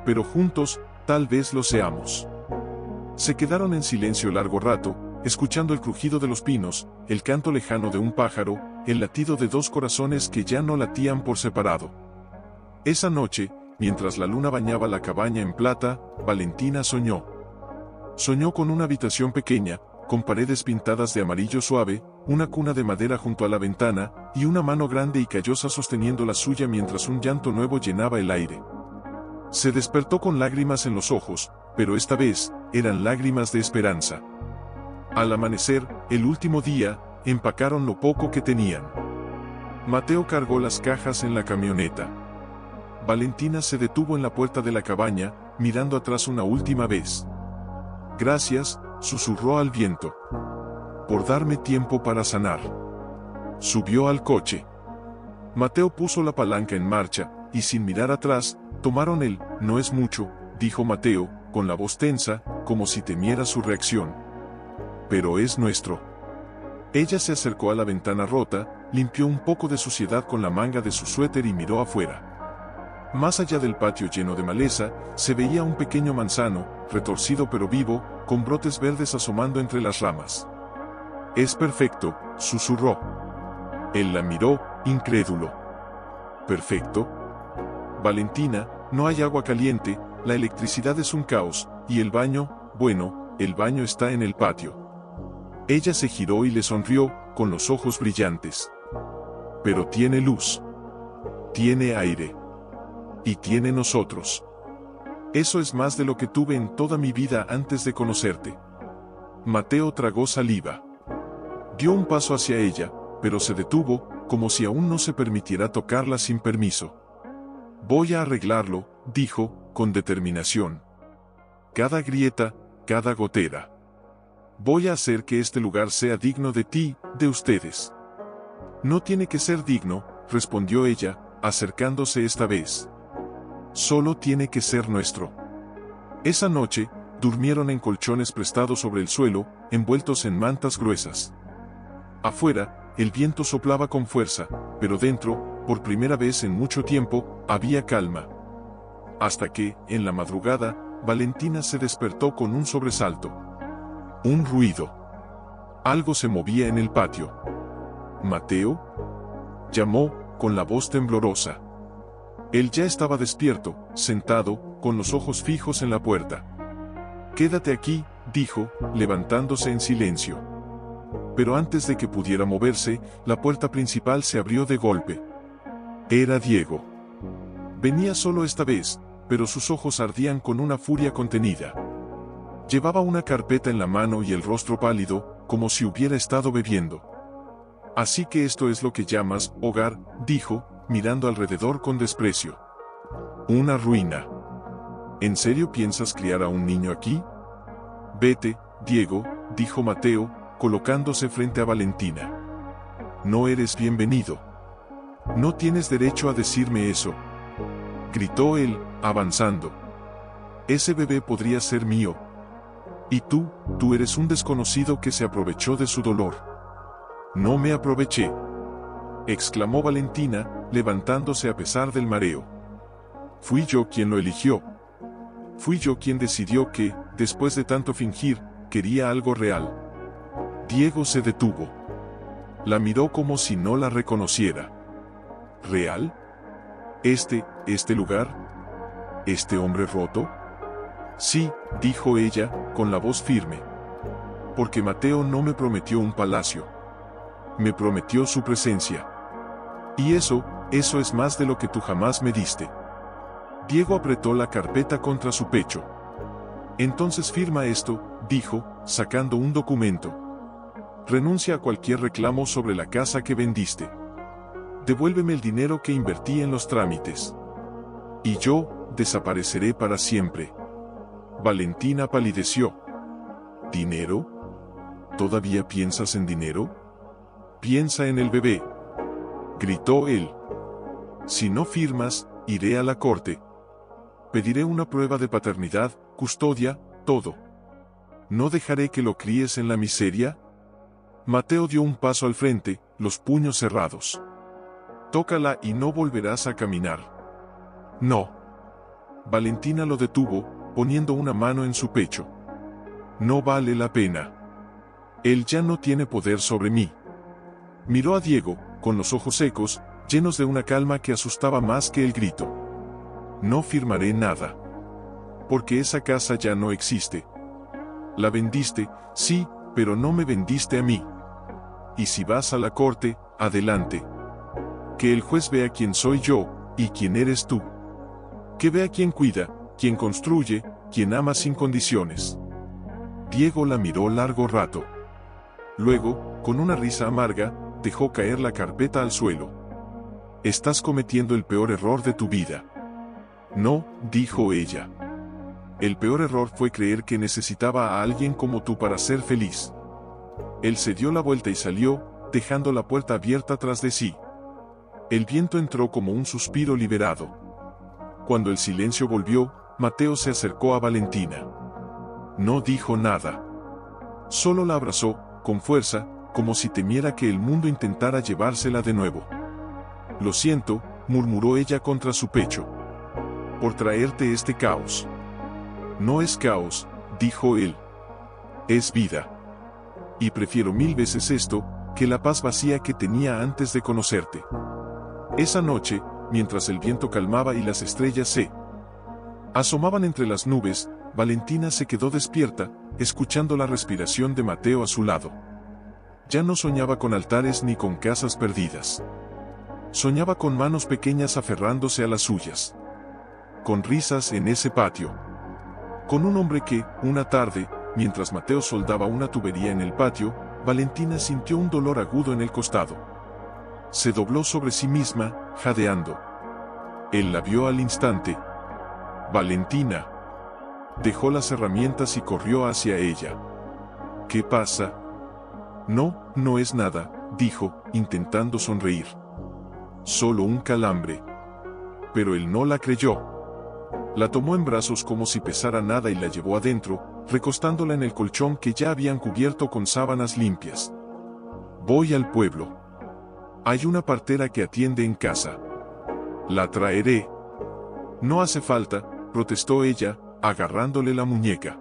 [SPEAKER 1] Pero juntos, tal vez lo seamos. Se quedaron en silencio largo rato, escuchando el crujido de los pinos, el canto lejano de un pájaro, el latido de dos corazones que ya no latían por separado. Esa noche, mientras la luna bañaba la cabaña en plata, Valentina soñó. Soñó con una habitación pequeña, con paredes pintadas de amarillo suave, una cuna de madera junto a la ventana, y una mano grande y callosa sosteniendo la suya mientras un llanto nuevo llenaba el aire. Se despertó con lágrimas en los ojos, pero esta vez, eran lágrimas de esperanza. Al amanecer, el último día, empacaron lo poco que tenían. Mateo cargó las cajas en la camioneta. Valentina se detuvo en la puerta de la cabaña, mirando atrás una última vez. Gracias, susurró al viento. Por darme tiempo para sanar. Subió al coche. Mateo puso la palanca en marcha, y sin mirar atrás, tomaron el «no es mucho», dijo Mateo, con la voz tensa, como si temiera su reacción. Pero es nuestro. Ella se acercó a la ventana rota, limpió un poco de suciedad con la manga de su suéter y miró afuera. Más allá del patio lleno de maleza, se veía un pequeño manzano, retorcido pero vivo, con brotes verdes asomando entre las ramas. «Es perfecto», susurró. Él la miró, incrédulo. «¿Perfecto?» Valentina, no hay agua caliente, la electricidad es un caos, y el baño, bueno, el baño está en el patio. Ella se giró y le sonrió, con los ojos brillantes. Pero tiene luz. Tiene aire. Y tiene nosotros. Eso es más de lo que tuve en toda mi vida antes de conocerte. Mateo tragó saliva. Dio un paso hacia ella, pero se detuvo, como si aún no se permitiera tocarla sin permiso. Voy a arreglarlo, dijo, con determinación. Cada grieta, cada gotera. Voy a hacer que este lugar sea digno de ti, de ustedes. No tiene que ser digno, respondió ella, acercándose esta vez. Solo tiene que ser nuestro. Esa noche, durmieron en colchones prestados sobre el suelo, envueltos en mantas gruesas. Afuera, el viento soplaba con fuerza, pero dentro, por primera vez en mucho tiempo, había calma. Hasta que, en la madrugada, Valentina se despertó con un sobresalto. Un ruido. Algo se movía en el patio. ¿Mateo?, llamó, con la voz temblorosa. Él ya estaba despierto, sentado, con los ojos fijos en la puerta. Quédate aquí, dijo, levantándose en silencio. Pero antes de que pudiera moverse, la puerta principal se abrió de golpe. Era Diego. Venía solo esta vez, pero sus ojos ardían con una furia contenida. Llevaba una carpeta en la mano y el rostro pálido, como si hubiera estado bebiendo. Así que esto es lo que llamas hogar, dijo, mirando alrededor con desprecio. Una ruina. ¿En serio piensas criar a un niño aquí? Vete, Diego, dijo Mateo, colocándose frente a Valentina. No eres bienvenido. No tienes derecho a decirme eso, gritó él, avanzando. Ese bebé podría ser mío. Y tú eres un desconocido que se aprovechó de su dolor. No me aproveché, exclamó Valentina, levantándose a pesar del mareo. Fui yo quien lo eligió. Fui yo quien decidió que, después de tanto fingir, quería algo real. Diego se detuvo. La miró como si no la reconociera. ¿Real? ¿Este lugar? ¿Este hombre roto? Sí, dijo ella, con la voz firme. Porque Mateo no me prometió un palacio. Me prometió su presencia. Y eso es más de lo que tú jamás me diste. Diego apretó la carpeta contra su pecho. Entonces firma esto, dijo, sacando un documento. Renuncia a cualquier reclamo sobre la casa que vendiste. Devuélveme el dinero que invertí en los trámites. Y yo desapareceré para siempre. Valentina palideció. ¿Dinero? ¿Todavía piensas en dinero? Piensa en el bebé, gritó él. Si no firmas, iré a la corte. Pediré una prueba de paternidad, custodia, todo. ¿No dejaré que lo críes en la miseria? Mateo dio un paso al frente, los puños cerrados. Tócala y no volverás a caminar. No. Valentina lo detuvo, poniendo una mano en su pecho. No vale la pena. Él ya no tiene poder sobre mí. Miró a Diego, con los ojos secos, llenos de una calma que asustaba más que el grito. No firmaré nada. Porque esa casa ya no existe. La vendiste, sí, pero no me vendiste a mí. Y si vas a la corte, adelante. Que el juez vea quién soy yo, y quién eres tú. Que vea quién cuida, quién construye, quién ama sin condiciones. Diego la miró largo rato. Luego, con una risa amarga, dejó caer la carpeta al suelo. Estás cometiendo el peor error de tu vida. No, dijo ella. El peor error fue creer que necesitaba a alguien como tú para ser feliz. Él se dio la vuelta y salió, dejando la puerta abierta tras de sí. El viento entró como un suspiro liberado. Cuando el silencio volvió, Mateo se acercó a Valentina. No dijo nada. Solo la abrazó, con fuerza, como si temiera que el mundo intentara llevársela de nuevo. Lo siento, murmuró ella contra su pecho. Por traerte este caos. No es caos, dijo él. Es vida. Y prefiero 1000 veces esto, que la paz vacía que tenía antes de conocerte. Esa noche, mientras el viento calmaba y las estrellas se asomaban entre las nubes, Valentina se quedó despierta, escuchando la respiración de Mateo a su lado. Ya no soñaba con altares ni con casas perdidas. Soñaba con manos pequeñas aferrándose a las suyas. Con risas en ese patio. Con un hombre que, una tarde, mientras Mateo soldaba una tubería en el patio, Valentina sintió un dolor agudo en el costado. Se dobló sobre sí misma, jadeando. Él la vio al instante. Valentina. Dejó las herramientas y corrió hacia ella. ¿Qué pasa? No, no es nada, dijo, intentando sonreír. Solo un calambre. Pero él no la creyó. La tomó en brazos como si pesara nada y la llevó adentro, recostándola en el colchón que ya habían cubierto con sábanas limpias. Voy al pueblo. Hay una partera que atiende en casa. La traeré. No hace falta, protestó ella, agarrándole la muñeca.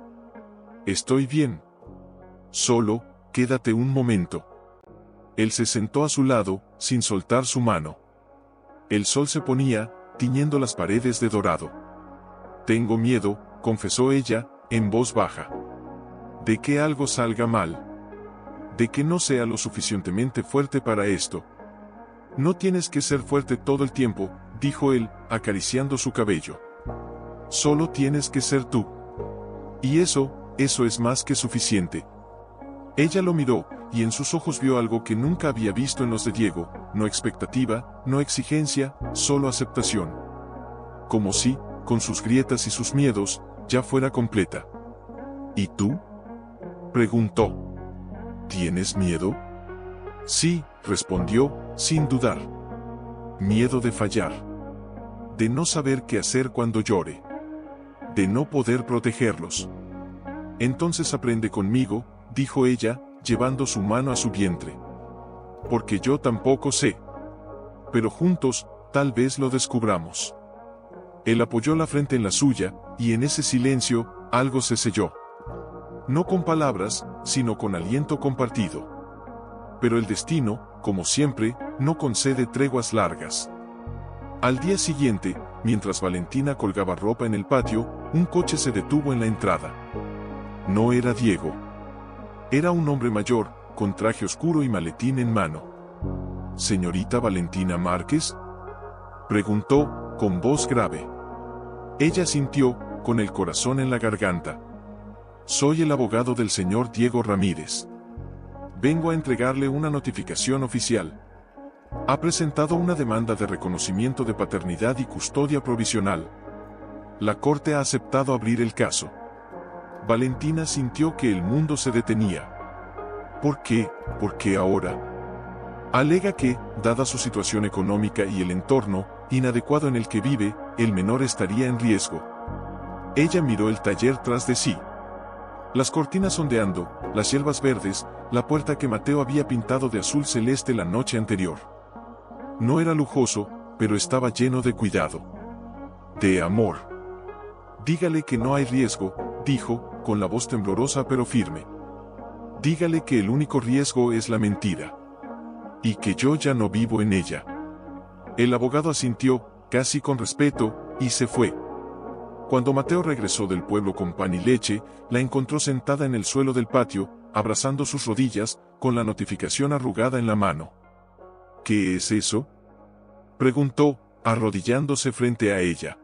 [SPEAKER 1] Estoy bien. Solo, quédate un momento. Él se sentó a su lado, sin soltar su mano. El sol se ponía, tiñendo las paredes de dorado. Tengo miedo, confesó ella, en voz baja. De que algo salga mal. De que no sea lo suficientemente fuerte para esto. No tienes que ser fuerte todo el tiempo, dijo él, acariciando su cabello. Solo tienes que ser tú. Y eso es más que suficiente. Ella lo miró, y en sus ojos vio algo que nunca había visto en los de Diego: no expectativa, no exigencia, solo aceptación. Como si, con sus grietas y sus miedos, ya fuera completa. ¿Y tú?, preguntó. ¿Tienes miedo? Sí, respondió, sin dudar. Miedo de fallar. De no saber qué hacer cuando llore. De no poder protegerlos. Entonces aprende conmigo, dijo ella, llevando su mano a su vientre. Porque yo tampoco sé. Pero juntos, tal vez lo descubramos. Él apoyó la frente en la suya, y en ese silencio, algo se selló. No con palabras, sino con aliento compartido. Pero el destino, como siempre, no concede treguas largas. Al día siguiente, mientras Valentina colgaba ropa en el patio, un coche se detuvo en la entrada. No era Diego. Era un hombre mayor, con traje oscuro y maletín en mano. ¿Señorita Valentina Márquez?, preguntó, con voz grave. Ella sintió, con el corazón en la garganta. Soy el abogado del señor Diego Ramírez. Vengo a entregarle una notificación oficial. Ha presentado una demanda de reconocimiento de paternidad y custodia provisional. La corte ha aceptado abrir el caso. Valentina sintió que el mundo se detenía. ¿Por qué? ¿Por qué ahora? Alega que, dada su situación económica y el entorno inadecuado en el que vive, el menor estaría en riesgo. Ella miró el taller tras de sí. Las cortinas ondeando, las hierbas verdes, la puerta que Mateo había pintado de azul celeste la noche anterior. No era lujoso, pero estaba lleno de cuidado. De amor. Dígale que no hay riesgo, dijo, con la voz temblorosa pero firme. Dígale que el único riesgo es la mentira. Y que yo ya no vivo en ella. El abogado asintió, casi con respeto, y se fue. Cuando Mateo regresó del pueblo con pan y leche, la encontró sentada en el suelo del patio, abrazando sus rodillas, con la notificación arrugada en la mano. ¿Qué es eso?, preguntó, arrodillándose frente a ella.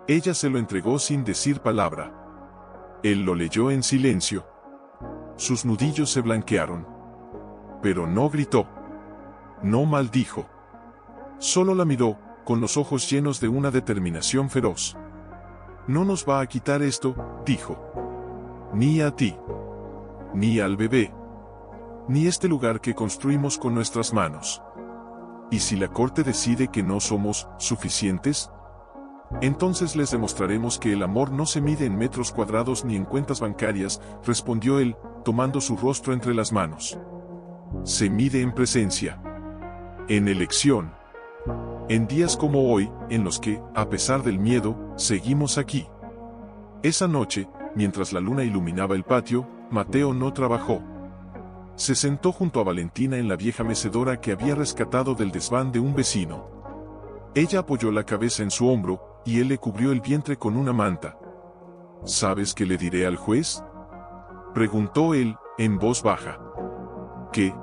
[SPEAKER 1] Ella se lo entregó sin decir palabra. Él lo leyó en silencio. Sus nudillos se blanquearon. Pero no gritó. No maldijo. Solo la miró, con los ojos llenos de una determinación feroz. No nos va a quitar esto, dijo. Ni a ti. Ni al bebé. Ni este lugar que construimos con nuestras manos. ¿Y si la corte decide que no somos suficientes? Entonces les demostraremos que el amor no se mide en metros cuadrados ni en cuentas bancarias, respondió él, tomando su rostro entre las manos. Se mide en presencia. En elección. En días como hoy, en los que, a pesar del miedo, seguimos aquí. Esa noche, mientras la luna iluminaba el patio, Mateo no trabajó. Se sentó junto a Valentina en la vieja mecedora que había rescatado del desván de un vecino. Ella apoyó la cabeza en su hombro, y él le cubrió el vientre con una manta. ¿Sabes qué le diré al juez?, preguntó él, en voz baja. ¿Qué?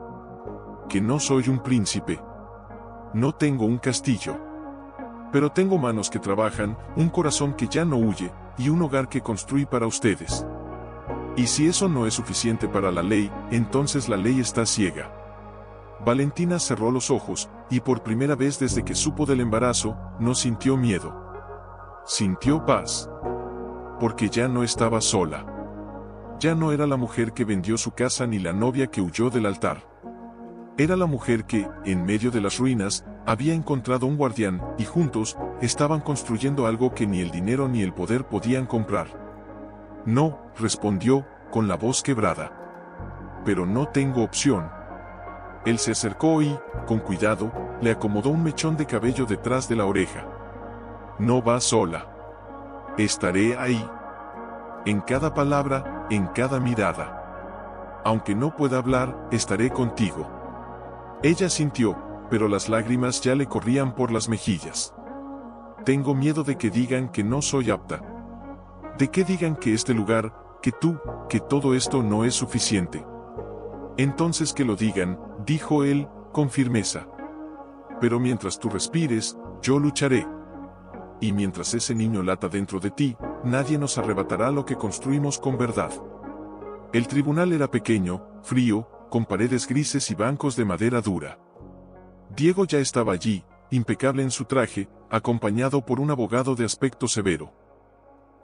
[SPEAKER 1] Que no soy un príncipe. No tengo un castillo. Pero tengo manos que trabajan, un corazón que ya no huye, y un hogar que construí para ustedes. Y si eso no es suficiente para la ley, entonces la ley está ciega. Valentina cerró los ojos, y por primera vez desde que supo del embarazo, no sintió miedo. Sintió paz. Porque ya no estaba sola. Ya no era la mujer que vendió su casa ni la novia que huyó del altar. Era la mujer que, en medio de las ruinas, había encontrado un guardián, y juntos, estaban construyendo algo que ni el dinero ni el poder podían comprar. No, respondió, con la voz quebrada. Pero no tengo opción. Él se acercó y, con cuidado, le acomodó un mechón de cabello detrás de la oreja. No vas sola. Estaré ahí. En cada palabra, en cada mirada. Aunque no pueda hablar, estaré contigo. Ella sintió, pero las lágrimas ya le corrían por las mejillas. Tengo miedo de que digan que no soy apta. De que digan que este lugar, que tú, que todo esto no es suficiente. Entonces que lo digan, dijo él, con firmeza. Pero mientras tú respires, yo lucharé. Y mientras ese niño lata dentro de ti, nadie nos arrebatará lo que construimos con verdad. El tribunal era pequeño, frío, con paredes grises y bancos de madera dura. Diego ya estaba allí, impecable en su traje, acompañado por un abogado de aspecto severo.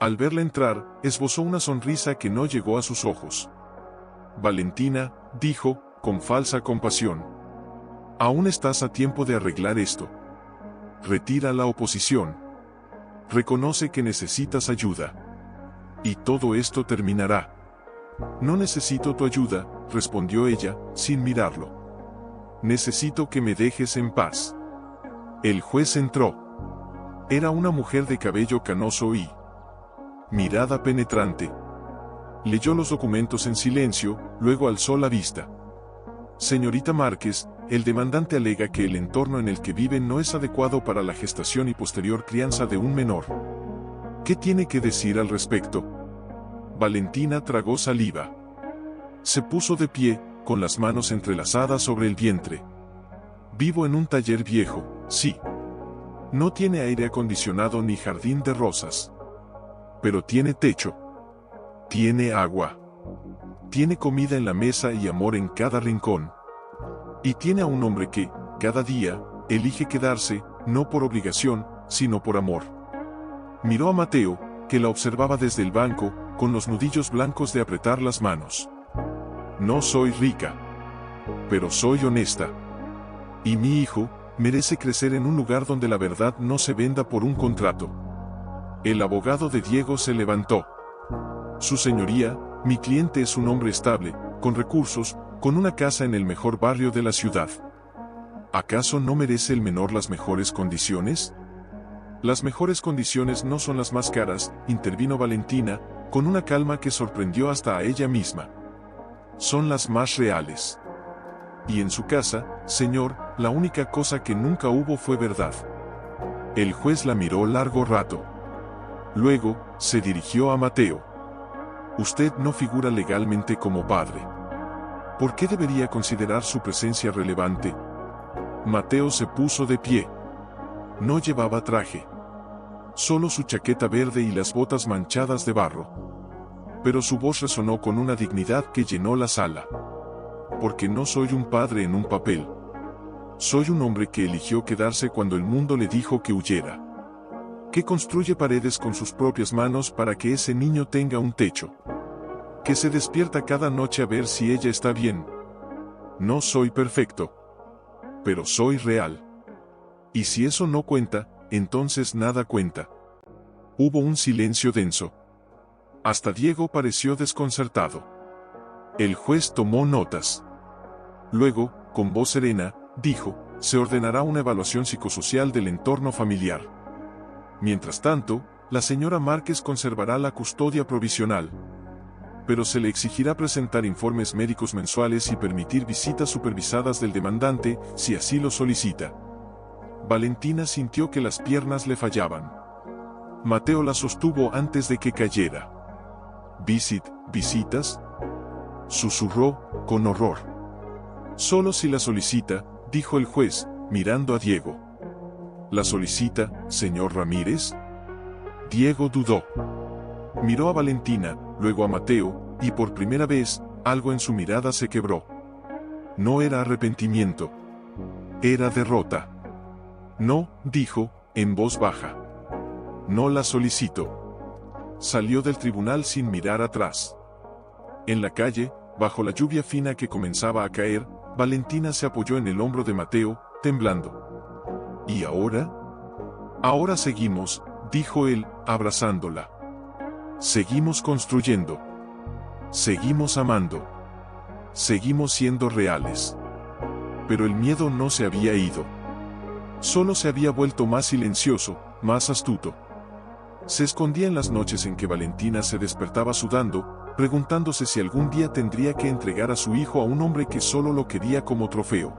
[SPEAKER 1] Al verla entrar, esbozó una sonrisa que no llegó a sus ojos. Valentina, dijo, con falsa compasión. Aún estás a tiempo de arreglar esto. Retira la oposición. Reconoce que necesitas ayuda. Y todo esto terminará. No necesito tu ayuda, respondió ella, sin mirarlo. Necesito que me dejes en paz. El juez entró. Era una mujer de cabello canoso y mirada penetrante. Leyó los documentos en silencio, luego alzó la vista. Señorita Márquez, el demandante alega que el entorno en el que viven no es adecuado para la gestación y posterior crianza de un menor. ¿Qué tiene que decir al respecto? Valentina tragó saliva. Se puso de pie, con las manos entrelazadas sobre el vientre. Vivo en un taller viejo, sí. No tiene aire acondicionado ni jardín de rosas. Pero tiene techo. Tiene agua. Tiene comida en la mesa y amor en cada rincón. Y tiene a un hombre que, cada día, elige quedarse, no por obligación, sino por amor. Miró a Mateo, que la observaba desde el banco, con los nudillos blancos de apretar las manos. No soy rica. Pero soy honesta. Y mi hijo, merece crecer en un lugar donde la verdad no se venda por un contrato. El abogado de Diego se levantó. Su señoría, mi cliente es un hombre estable, con recursos, con una casa en el mejor barrio de la ciudad. ¿Acaso no merece el menor las mejores condiciones? Las mejores condiciones no son las más caras, intervino Valentina, con una calma que sorprendió hasta a ella misma. Son las más reales. Y en su casa, señor, la única cosa que nunca hubo fue verdad. El juez la miró largo rato. Luego, se dirigió a Mateo. Usted no figura legalmente como padre. ¿Por qué debería considerar su presencia relevante? Mateo se puso de pie. No llevaba traje. Solo su chaqueta verde y las botas manchadas de barro. Pero su voz resonó con una dignidad que llenó la sala. Porque no soy un padre en un papel. Soy un hombre que eligió quedarse cuando el mundo le dijo que huyera. Que construye paredes con sus propias manos para que ese niño tenga un techo. Que se despierta cada noche a ver si ella está bien. No soy perfecto. Pero soy real. Y si eso no cuenta, entonces nada cuenta. Hubo un silencio denso. Hasta Diego pareció desconcertado. El juez tomó notas. Luego, con voz serena, dijo, se ordenará una evaluación psicosocial del entorno familiar. Mientras tanto, la señora Márquez conservará la custodia provisional. Pero se le exigirá presentar informes médicos mensuales y permitir visitas supervisadas del demandante, si así lo solicita. Valentina sintió que las piernas le fallaban. Mateo la sostuvo antes de que cayera. ¿Visitas? Susurró, con horror. Solo si la solicita, dijo el juez, mirando a Diego. ¿La solicita, señor Ramírez? Diego dudó. Miró a Valentina, luego a Mateo, y por primera vez, algo en su mirada se quebró. No era arrepentimiento. Era derrota. No, dijo, en voz baja. No la solicito. Salió del tribunal sin mirar atrás. En la calle, bajo la lluvia fina que comenzaba a caer, Valentina se apoyó en el hombro de Mateo, temblando. ¿Y ahora? Ahora seguimos, dijo él, abrazándola. Seguimos construyendo. Seguimos amando. Seguimos siendo reales. Pero el miedo no se había ido. Solo se había vuelto más silencioso, más astuto. Se escondía en las noches en que Valentina se despertaba sudando, preguntándose si algún día tendría que entregar a su hijo a un hombre que solo lo quería como trofeo.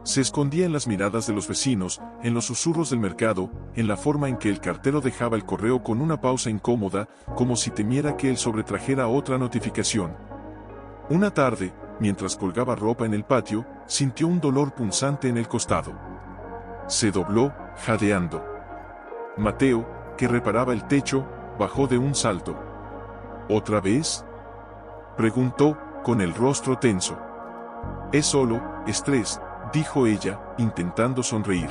[SPEAKER 1] Se escondía en las miradas de los vecinos, en los susurros del mercado, en la forma en que el cartero dejaba el correo con una pausa incómoda, como si temiera que él sobretrajera otra notificación. Una tarde, mientras colgaba ropa en el patio, sintió un dolor punzante en el costado. Se dobló, jadeando. Mateo, que reparaba el techo, bajó de un salto. ¿Otra vez?, preguntó, con el rostro tenso. Es solo estrés, dijo ella, intentando sonreír.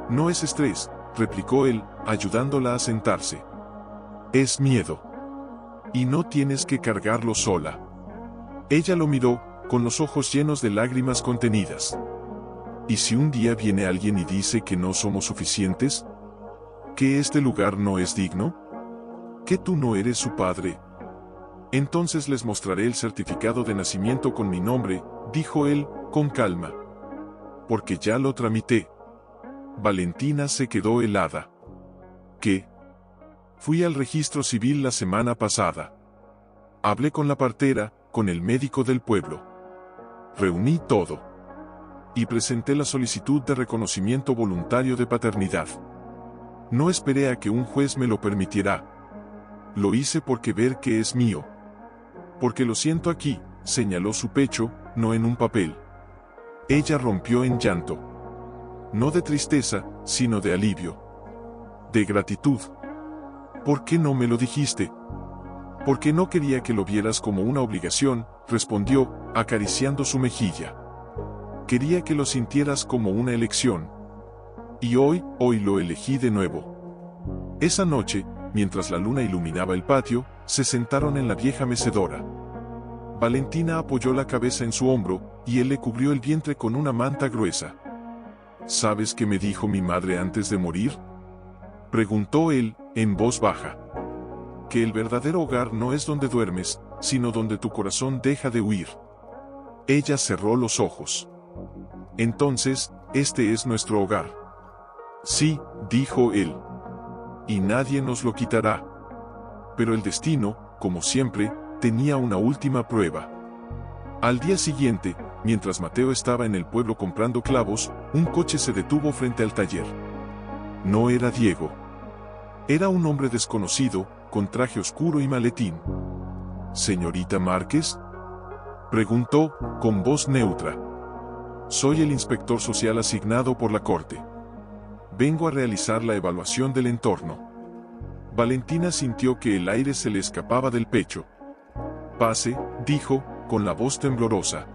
[SPEAKER 1] No es estrés, replicó él, ayudándola a sentarse. Es miedo. Y no tienes que cargarlo sola. Ella lo miró, con los ojos llenos de lágrimas contenidas. ¿Y si un día viene alguien y dice que no somos suficientes? ¿Que este lugar no es digno? ¿Que tú no eres su padre? Entonces les mostraré el certificado de nacimiento con mi nombre, dijo él, con calma. Porque ya lo tramité. Valentina se quedó helada. ¿Qué? Fui al registro civil la semana pasada. Hablé con la partera, con el médico del pueblo. Reuní todo. Y presenté la solicitud de reconocimiento voluntario de paternidad. No esperé a que un juez me lo permitiera. Lo hice porque ver que es mío. Porque lo siento aquí, señaló su pecho, no en un papel. Ella rompió en llanto. No de tristeza, sino de alivio. De gratitud. ¿Por qué no me lo dijiste? Porque no quería que lo vieras como una obligación, respondió, acariciando su mejilla. Quería que lo sintieras como una elección. Y hoy lo elegí de nuevo. Esa noche, mientras la luna iluminaba el patio, se sentaron en la vieja mecedora. Valentina apoyó la cabeza en su hombro, y él le cubrió el vientre con una manta gruesa. ¿Sabes qué me dijo mi madre antes de morir? Preguntó él, en voz baja. Que el verdadero hogar no es donde duermes, sino donde tu corazón deja de huir. Ella cerró los ojos. Entonces, este es nuestro hogar. Sí, dijo él. Y nadie nos lo quitará. Pero el destino, como siempre, tenía una última prueba. Al día siguiente, mientras Mateo estaba en el pueblo comprando clavos, un coche se detuvo frente al taller. No era Diego. Era un hombre desconocido, con traje oscuro y maletín. ¿Señorita Márquez? Preguntó, con voz neutra. Soy el inspector social asignado por la corte. Vengo a realizar la evaluación del entorno. Valentina sintió que el aire se le escapaba del pecho. Pase, dijo, con la voz temblorosa.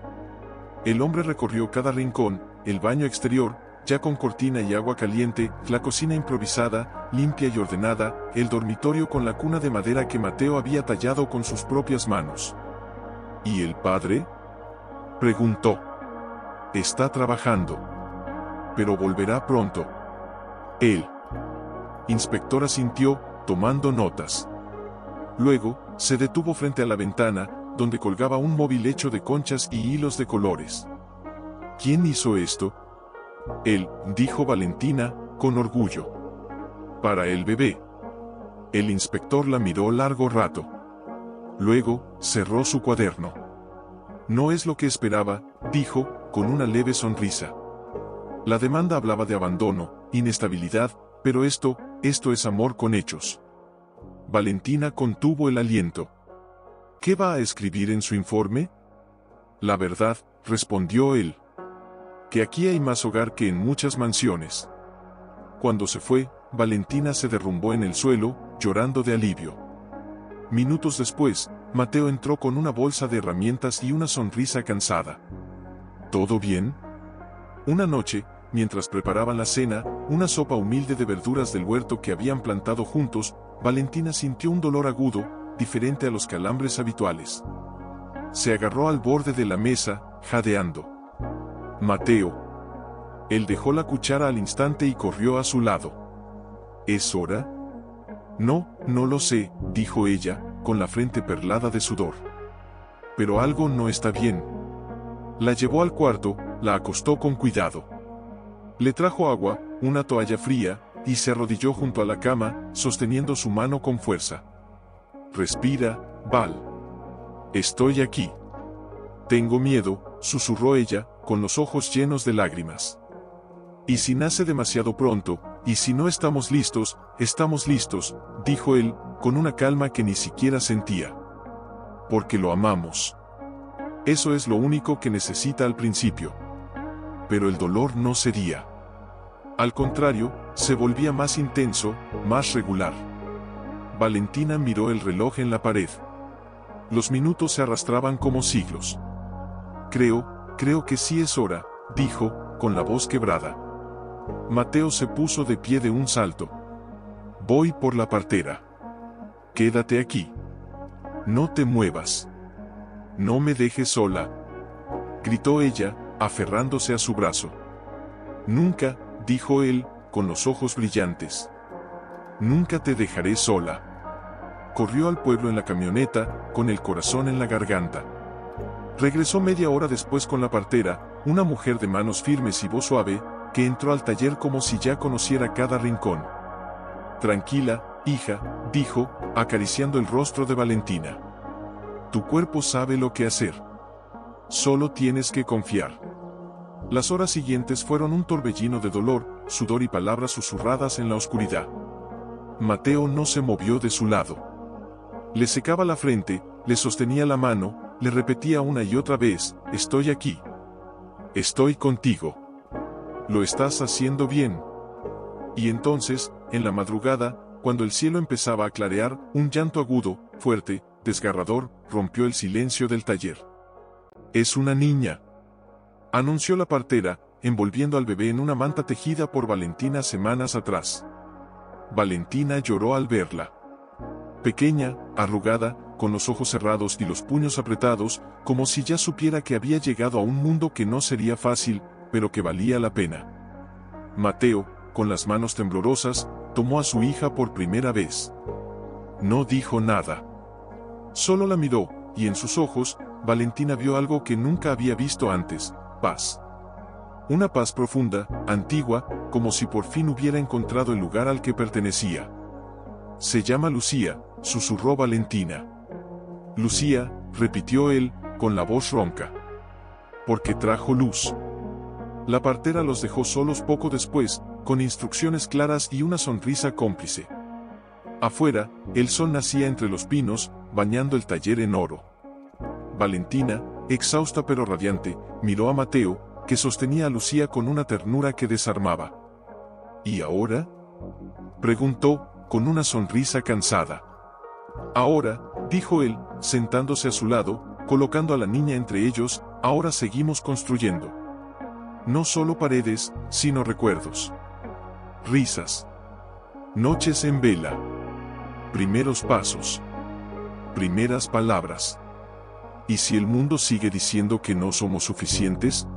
[SPEAKER 1] El hombre recorrió cada rincón, el baño exterior, ya con cortina y agua caliente, la cocina improvisada, limpia y ordenada, el dormitorio con la cuna de madera que Mateo había tallado con sus propias manos. ¿Y el padre? Preguntó. Está trabajando. Pero volverá pronto. El inspector asintió, tomando notas. Luego, se detuvo frente a la ventana, donde colgaba un móvil hecho de conchas y hilos de colores. ¿Quién hizo esto? Él, dijo Valentina, con orgullo. Para el bebé. El inspector la miró largo rato. Luego, cerró su cuaderno. No es lo que esperaba, dijo, con una leve sonrisa. La demanda hablaba de abandono, inestabilidad, pero esto es amor con hechos. Valentina contuvo el aliento. ¿Qué va a escribir en su informe? La verdad, respondió él. Que aquí hay más hogar que en muchas mansiones. Cuando se fue, Valentina se derrumbó en el suelo, llorando de alivio. Minutos después, Mateo entró con una bolsa de herramientas y una sonrisa cansada. ¿Todo bien? Una noche, mientras preparaban la cena, una sopa humilde de verduras del huerto que habían plantado juntos, Valentina sintió un dolor agudo, diferente a los calambres habituales. Se agarró al borde de la mesa, jadeando. Mateo. Él dejó la cuchara al instante y corrió a su lado. ¿Es hora? No lo sé, dijo ella, con la frente perlada de sudor. Pero algo no está bien. La llevó al cuarto, la acostó con cuidado. Le trajo agua, una toalla fría, y se arrodilló junto a la cama, sosteniendo su mano con fuerza. Respira, Val. Estoy aquí. Tengo miedo, susurró ella, con los ojos llenos de lágrimas. Y si nace demasiado pronto, y si no estamos listos, dijo él, con una calma que ni siquiera sentía. Porque lo amamos. Eso es lo único que necesita al principio. Pero el dolor no cedía. Al contrario, se volvía más intenso, más regular. Valentina miró el reloj en la pared. Los minutos se arrastraban como siglos. Creo Creo que sí es hora, dijo, con la voz quebrada. Mateo se puso de pie de un salto. Voy por la partera. Quédate aquí. No te muevas. No me dejes sola, gritó ella, aferrándose a su brazo. Nunca, dijo él, con los ojos brillantes. Nunca te dejaré sola. Corrió al pueblo en la camioneta, con el corazón en la garganta. Regresó media hora después con la partera, una mujer de manos firmes y voz suave, que entró al taller como si ya conociera cada rincón. Tranquila, hija, dijo, acariciando el rostro de Valentina. Tu cuerpo sabe lo que hacer. Solo tienes que confiar. Las horas siguientes fueron un torbellino de dolor, sudor y palabras susurradas en la oscuridad. Mateo no se movió de su lado. Le secaba la frente, le sostenía la mano, le repetía una y otra vez, estoy aquí. Estoy contigo. Lo estás haciendo bien. Y entonces, en la madrugada, cuando el cielo empezaba a clarear, un llanto agudo, fuerte, desgarrador, rompió el silencio del taller. Es una niña, anunció la partera, envolviendo al bebé en una manta tejida por Valentina semanas atrás. Valentina lloró al verla. Pequeña, arrugada, con los ojos cerrados y los puños apretados, como si ya supiera que había llegado a un mundo que no sería fácil, pero que valía la pena. Mateo, con las manos temblorosas, tomó a su hija por primera vez. No dijo nada. Solo la miró, y en sus ojos, Valentina vio algo que nunca había visto antes, paz. Una paz profunda, antigua, como si por fin hubiera encontrado el lugar al que pertenecía. Se llama Lucía, susurró Valentina. Lucía, repitió él, con la voz ronca. Porque trajo luz. La partera los dejó solos poco después, con instrucciones claras y una sonrisa cómplice. Afuera, el sol nacía entre los pinos, bañando el taller en oro. Valentina, exhausta pero radiante, miró a Mateo, que sostenía a Lucía con una ternura que desarmaba. ¿Y ahora?, preguntó, con una sonrisa cansada. Ahora, dijo él, sentándose a su lado, colocando a la niña entre ellos, ahora seguimos construyendo. No solo paredes, sino recuerdos. Risas. Noches en vela. Primeros pasos. Primeras palabras. ¿Y si el mundo sigue diciendo que no somos suficientes?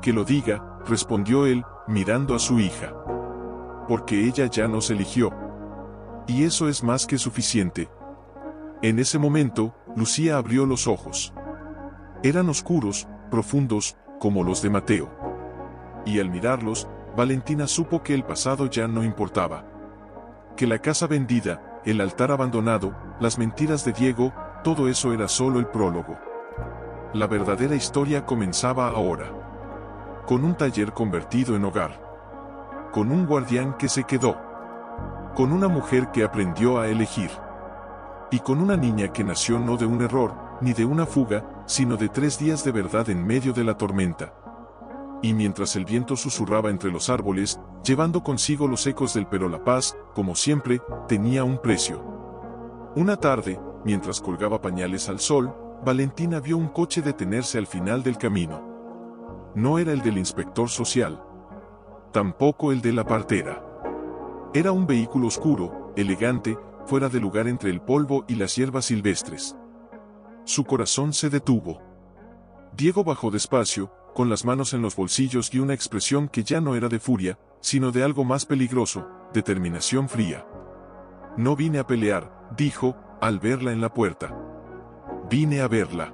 [SPEAKER 1] Que lo diga, respondió él, mirando a su hija. Porque ella ya nos eligió. Y eso es más que suficiente. En ese momento, Lucía abrió los ojos. Eran oscuros, profundos, como los de Mateo. Y al mirarlos, Valentina supo que el pasado ya no importaba. Que la casa vendida, el altar abandonado, las mentiras de Diego, todo eso era solo el prólogo. La verdadera historia comenzaba ahora. Con un taller convertido en hogar. Con un guardián que se quedó. Con una mujer que aprendió a elegir. Y con una niña que nació no de un error, ni de una fuga, sino de 3 días de verdad en medio de la tormenta. Y mientras el viento susurraba entre los árboles, llevando consigo los ecos del pero la paz, como siempre, tenía un precio. Una tarde, mientras colgaba pañales al sol, Valentina vio un coche detenerse al final del camino. No era el del inspector social. Tampoco el de la partera. Era un vehículo oscuro, elegante, fuera de lugar entre el polvo y las hierbas silvestres. Su corazón se detuvo. Diego bajó despacio, con las manos en los bolsillos y una expresión que ya no era de furia, sino de algo más peligroso, determinación fría. No vine a pelear, dijo, al verla en la puerta. Vine a verla.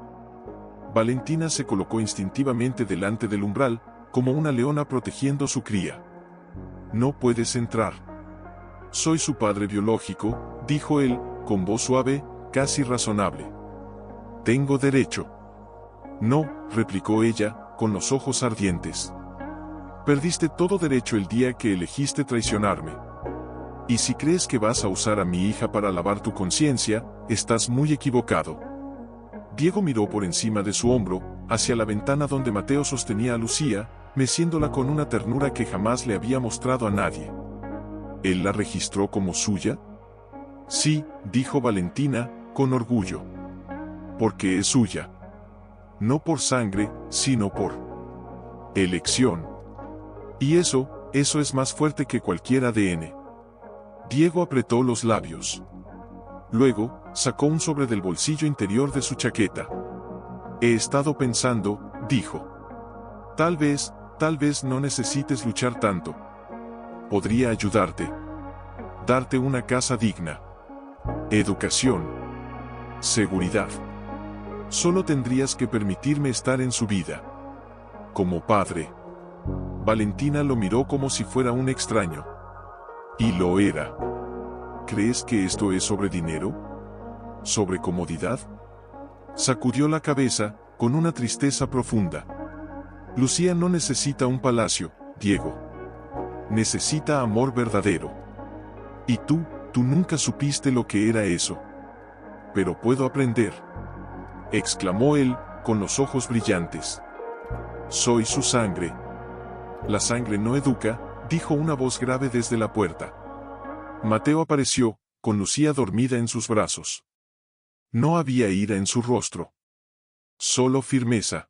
[SPEAKER 1] Valentina se colocó instintivamente delante del umbral, como una leona protegiendo su cría. No puedes entrar. Soy su padre biológico, dijo él, con voz suave, casi razonable. Tengo derecho. No, replicó ella, con los ojos ardientes. Perdiste todo derecho el día que elegiste traicionarme. Y si crees que vas a usar a mi hija para lavar tu conciencia, estás muy equivocado. Diego miró por encima de su hombro, hacia la ventana donde Mateo sostenía a Lucía, meciéndola con una ternura que jamás le había mostrado a nadie. ¿Él la registró como suya? Sí, dijo Valentina, con orgullo. Porque es suya. No por sangre, sino por elección. Y eso es más fuerte que cualquier ADN. Diego apretó los labios. Luego, sacó un sobre del bolsillo interior de su chaqueta. He estado pensando, dijo. Tal vez no necesites luchar tanto. Podría ayudarte. Darte una casa digna. Educación. Seguridad. Solo tendrías que permitirme estar en su vida. Como padre. Valentina lo miró como si fuera un extraño. Y lo era. ¿Crees que esto es sobre dinero? ¿Sobre comodidad? Sacudió la cabeza, con una tristeza profunda. Lucía no necesita un palacio, Diego. Necesita amor verdadero. Y tú nunca supiste lo que era eso. Pero puedo aprender. Exclamó él, con los ojos brillantes. Soy su sangre. La sangre no educa, dijo una voz grave desde la puerta. Mateo apareció, con Lucía dormida en sus brazos. No había ira en su rostro. Solo firmeza.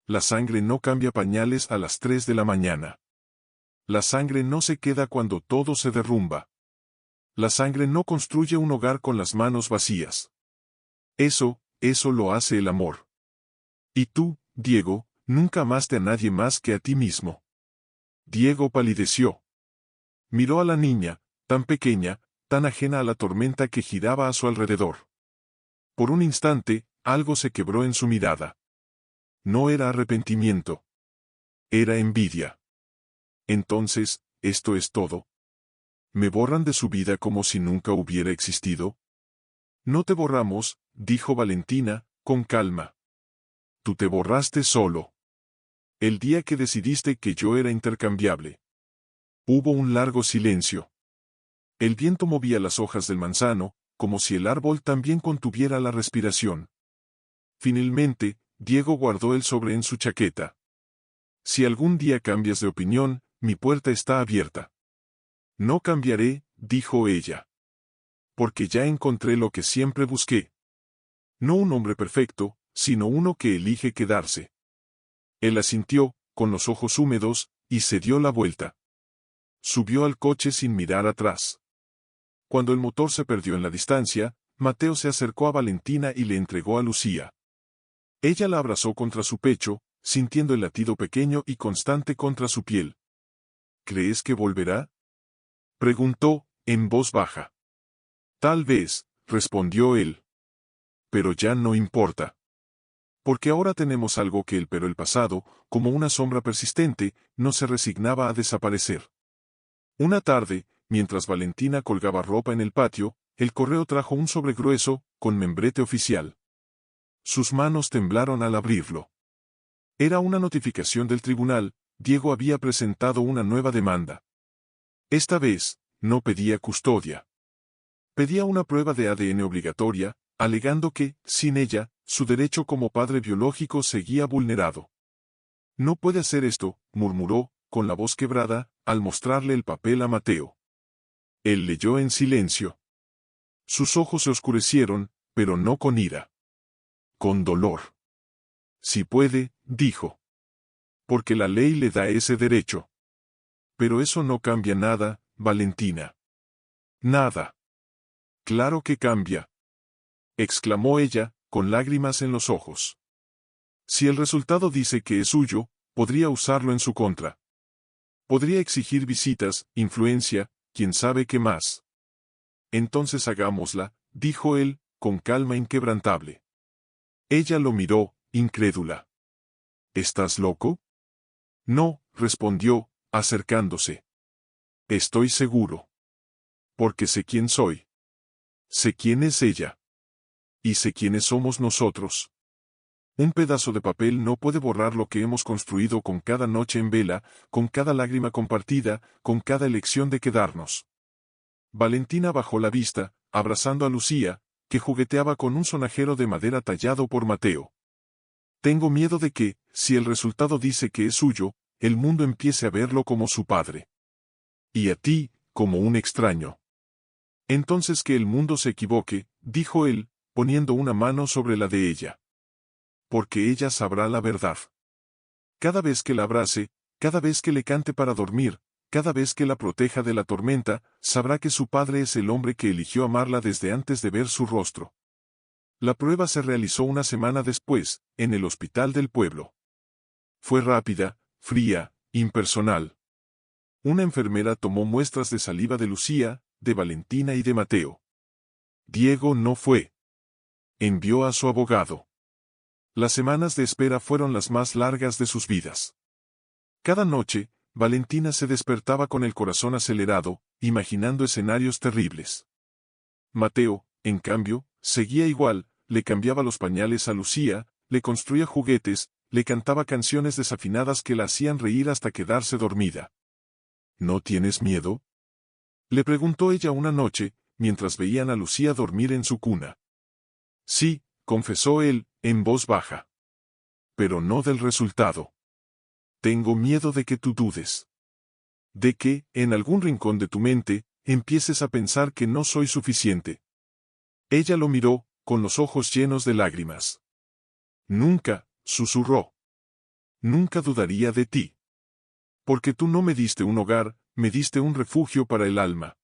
[SPEAKER 1] La sangre no cambia pañales a las 3 de la mañana. La sangre no se queda cuando todo se derrumba. La sangre no construye un hogar con las manos vacías. Eso lo hace el amor. Y tú, Diego, nunca amaste a nadie más que a ti mismo. Diego palideció. Miró a la niña, tan pequeña, tan ajena a la tormenta que giraba a su alrededor. Por un instante, algo se quebró en su mirada. No era arrepentimiento. Era envidia. Entonces, ¿esto es todo? ¿Me borran de su vida como si nunca hubiera existido? No te borramos, dijo Valentina, con calma. Tú te borraste solo. El día que decidiste que yo era intercambiable. Hubo un largo silencio. El viento movía las hojas del manzano, como si el árbol también contuviera la respiración. Finalmente, Diego guardó el sobre en su chaqueta. Si algún día cambias de opinión, mi puerta está abierta. No cambiaré, dijo ella. Porque ya encontré lo que siempre busqué. No un hombre perfecto, sino uno que elige quedarse. Él asintió, con los ojos húmedos, y se dio la vuelta. Subió al coche sin mirar atrás. Cuando el motor se perdió en la distancia, Mateo se acercó a Valentina y le entregó a Lucía. Ella la abrazó contra su pecho, sintiendo el latido pequeño y constante contra su piel. ¿Crees que volverá?, preguntó, en voz baja. Tal vez, respondió él. Pero ya no importa. Porque ahora tenemos algo que pero el pasado, como una sombra persistente, no se resignaba a desaparecer. Una tarde, mientras Valentina colgaba ropa en el patio, el correo trajo un sobre grueso, con membrete oficial. Sus manos temblaron al abrirlo. Era una notificación del tribunal. Diego había presentado una nueva demanda. Esta vez, no pedía custodia. Pedía una prueba de ADN obligatoria, alegando que, sin ella, su derecho como padre biológico seguía vulnerado. No puede hacer esto, murmuró, con la voz quebrada, al mostrarle el papel a Mateo. Él leyó en silencio. Sus ojos se oscurecieron, pero no con ira. Con dolor. Si puede, dijo. Porque la ley le da ese derecho. Pero eso no cambia nada, Valentina. Nada. Claro que cambia. Exclamó ella, con lágrimas en los ojos. Si el resultado dice que es suyo, podría usarlo en su contra. Podría exigir visitas, influencia, quién sabe qué más. Entonces hagámosla, dijo él, con calma inquebrantable. Ella lo miró, incrédula. ¿Estás loco? No, respondió, acercándose. Estoy seguro. Porque sé quién soy. Sé quién es ella. Y sé quiénes somos nosotros. Un pedazo de papel no puede borrar lo que hemos construido con cada noche en vela, con cada lágrima compartida, con cada elección de quedarnos. Valentina bajó la vista, abrazando a Lucía, que jugueteaba con un sonajero de madera tallado por Mateo. Tengo miedo de que, si el resultado dice que es suyo, el mundo empiece a verlo como su padre. Y a ti, como un extraño. Entonces que el mundo se equivoque, dijo él, poniendo una mano sobre la de ella. porque ella sabrá la verdad. Cada vez que la abrace, cada vez que le cante para dormir, cada vez que la proteja de la tormenta, sabrá que su padre es el hombre que eligió amarla desde antes de ver su rostro. La prueba se realizó una semana después, en el hospital del pueblo. Fue rápida, fría, impersonal. Una enfermera tomó muestras de saliva de Lucía, de Valentina y de Mateo. Diego no fue. Envió a su abogado. Las semanas de espera fueron las más largas de sus vidas. Cada noche, Valentina se despertaba con el corazón acelerado, imaginando escenarios terribles. Mateo, en cambio, seguía igual, le cambiaba los pañales a Lucía, le construía juguetes, le cantaba canciones desafinadas que la hacían reír hasta quedarse dormida. ¿No tienes miedo?, le preguntó ella una noche, mientras veían a Lucía dormir en su cuna. Sí, confesó él, en voz baja. Pero no del resultado. Tengo miedo de que tú dudes. De que, en algún rincón de tu mente, empieces a pensar que no soy suficiente. Ella lo miró, con los ojos llenos de lágrimas. Nunca, susurró. Nunca dudaría de ti. Porque tú no me diste un hogar, me diste un refugio para el alma.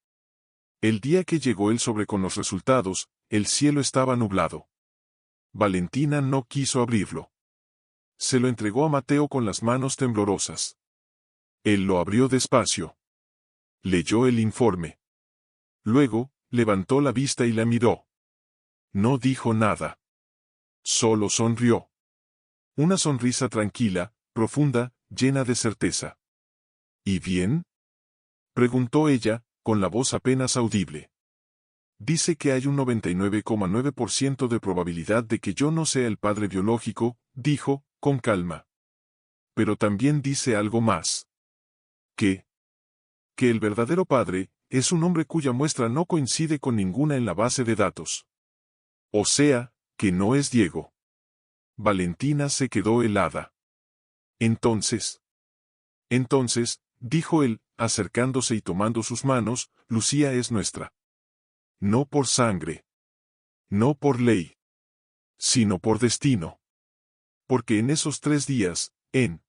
[SPEAKER 1] El día que llegó el sobre con los resultados, el cielo estaba nublado. Valentina no quiso abrirlo. Se lo entregó a Mateo con las manos temblorosas. Él lo abrió despacio. Leyó el informe. Luego, levantó la vista y la miró. No dijo nada. Solo sonrió. Una sonrisa tranquila, profunda, llena de certeza. ¿Y bien?, preguntó ella, con la voz apenas audible. Dice que hay un 99,9% de probabilidad de que yo no sea el padre biológico, dijo, con calma. Pero también dice algo más. ¿Qué? Que el verdadero padre es un hombre cuya muestra no coincide con ninguna en la base de datos. O sea, que no es Diego. Valentina se quedó helada. Entonces, dijo él, acercándose y tomando sus manos, Lucía es nuestra. No por sangre. No por ley. Sino por destino. Porque en esos 3 días, en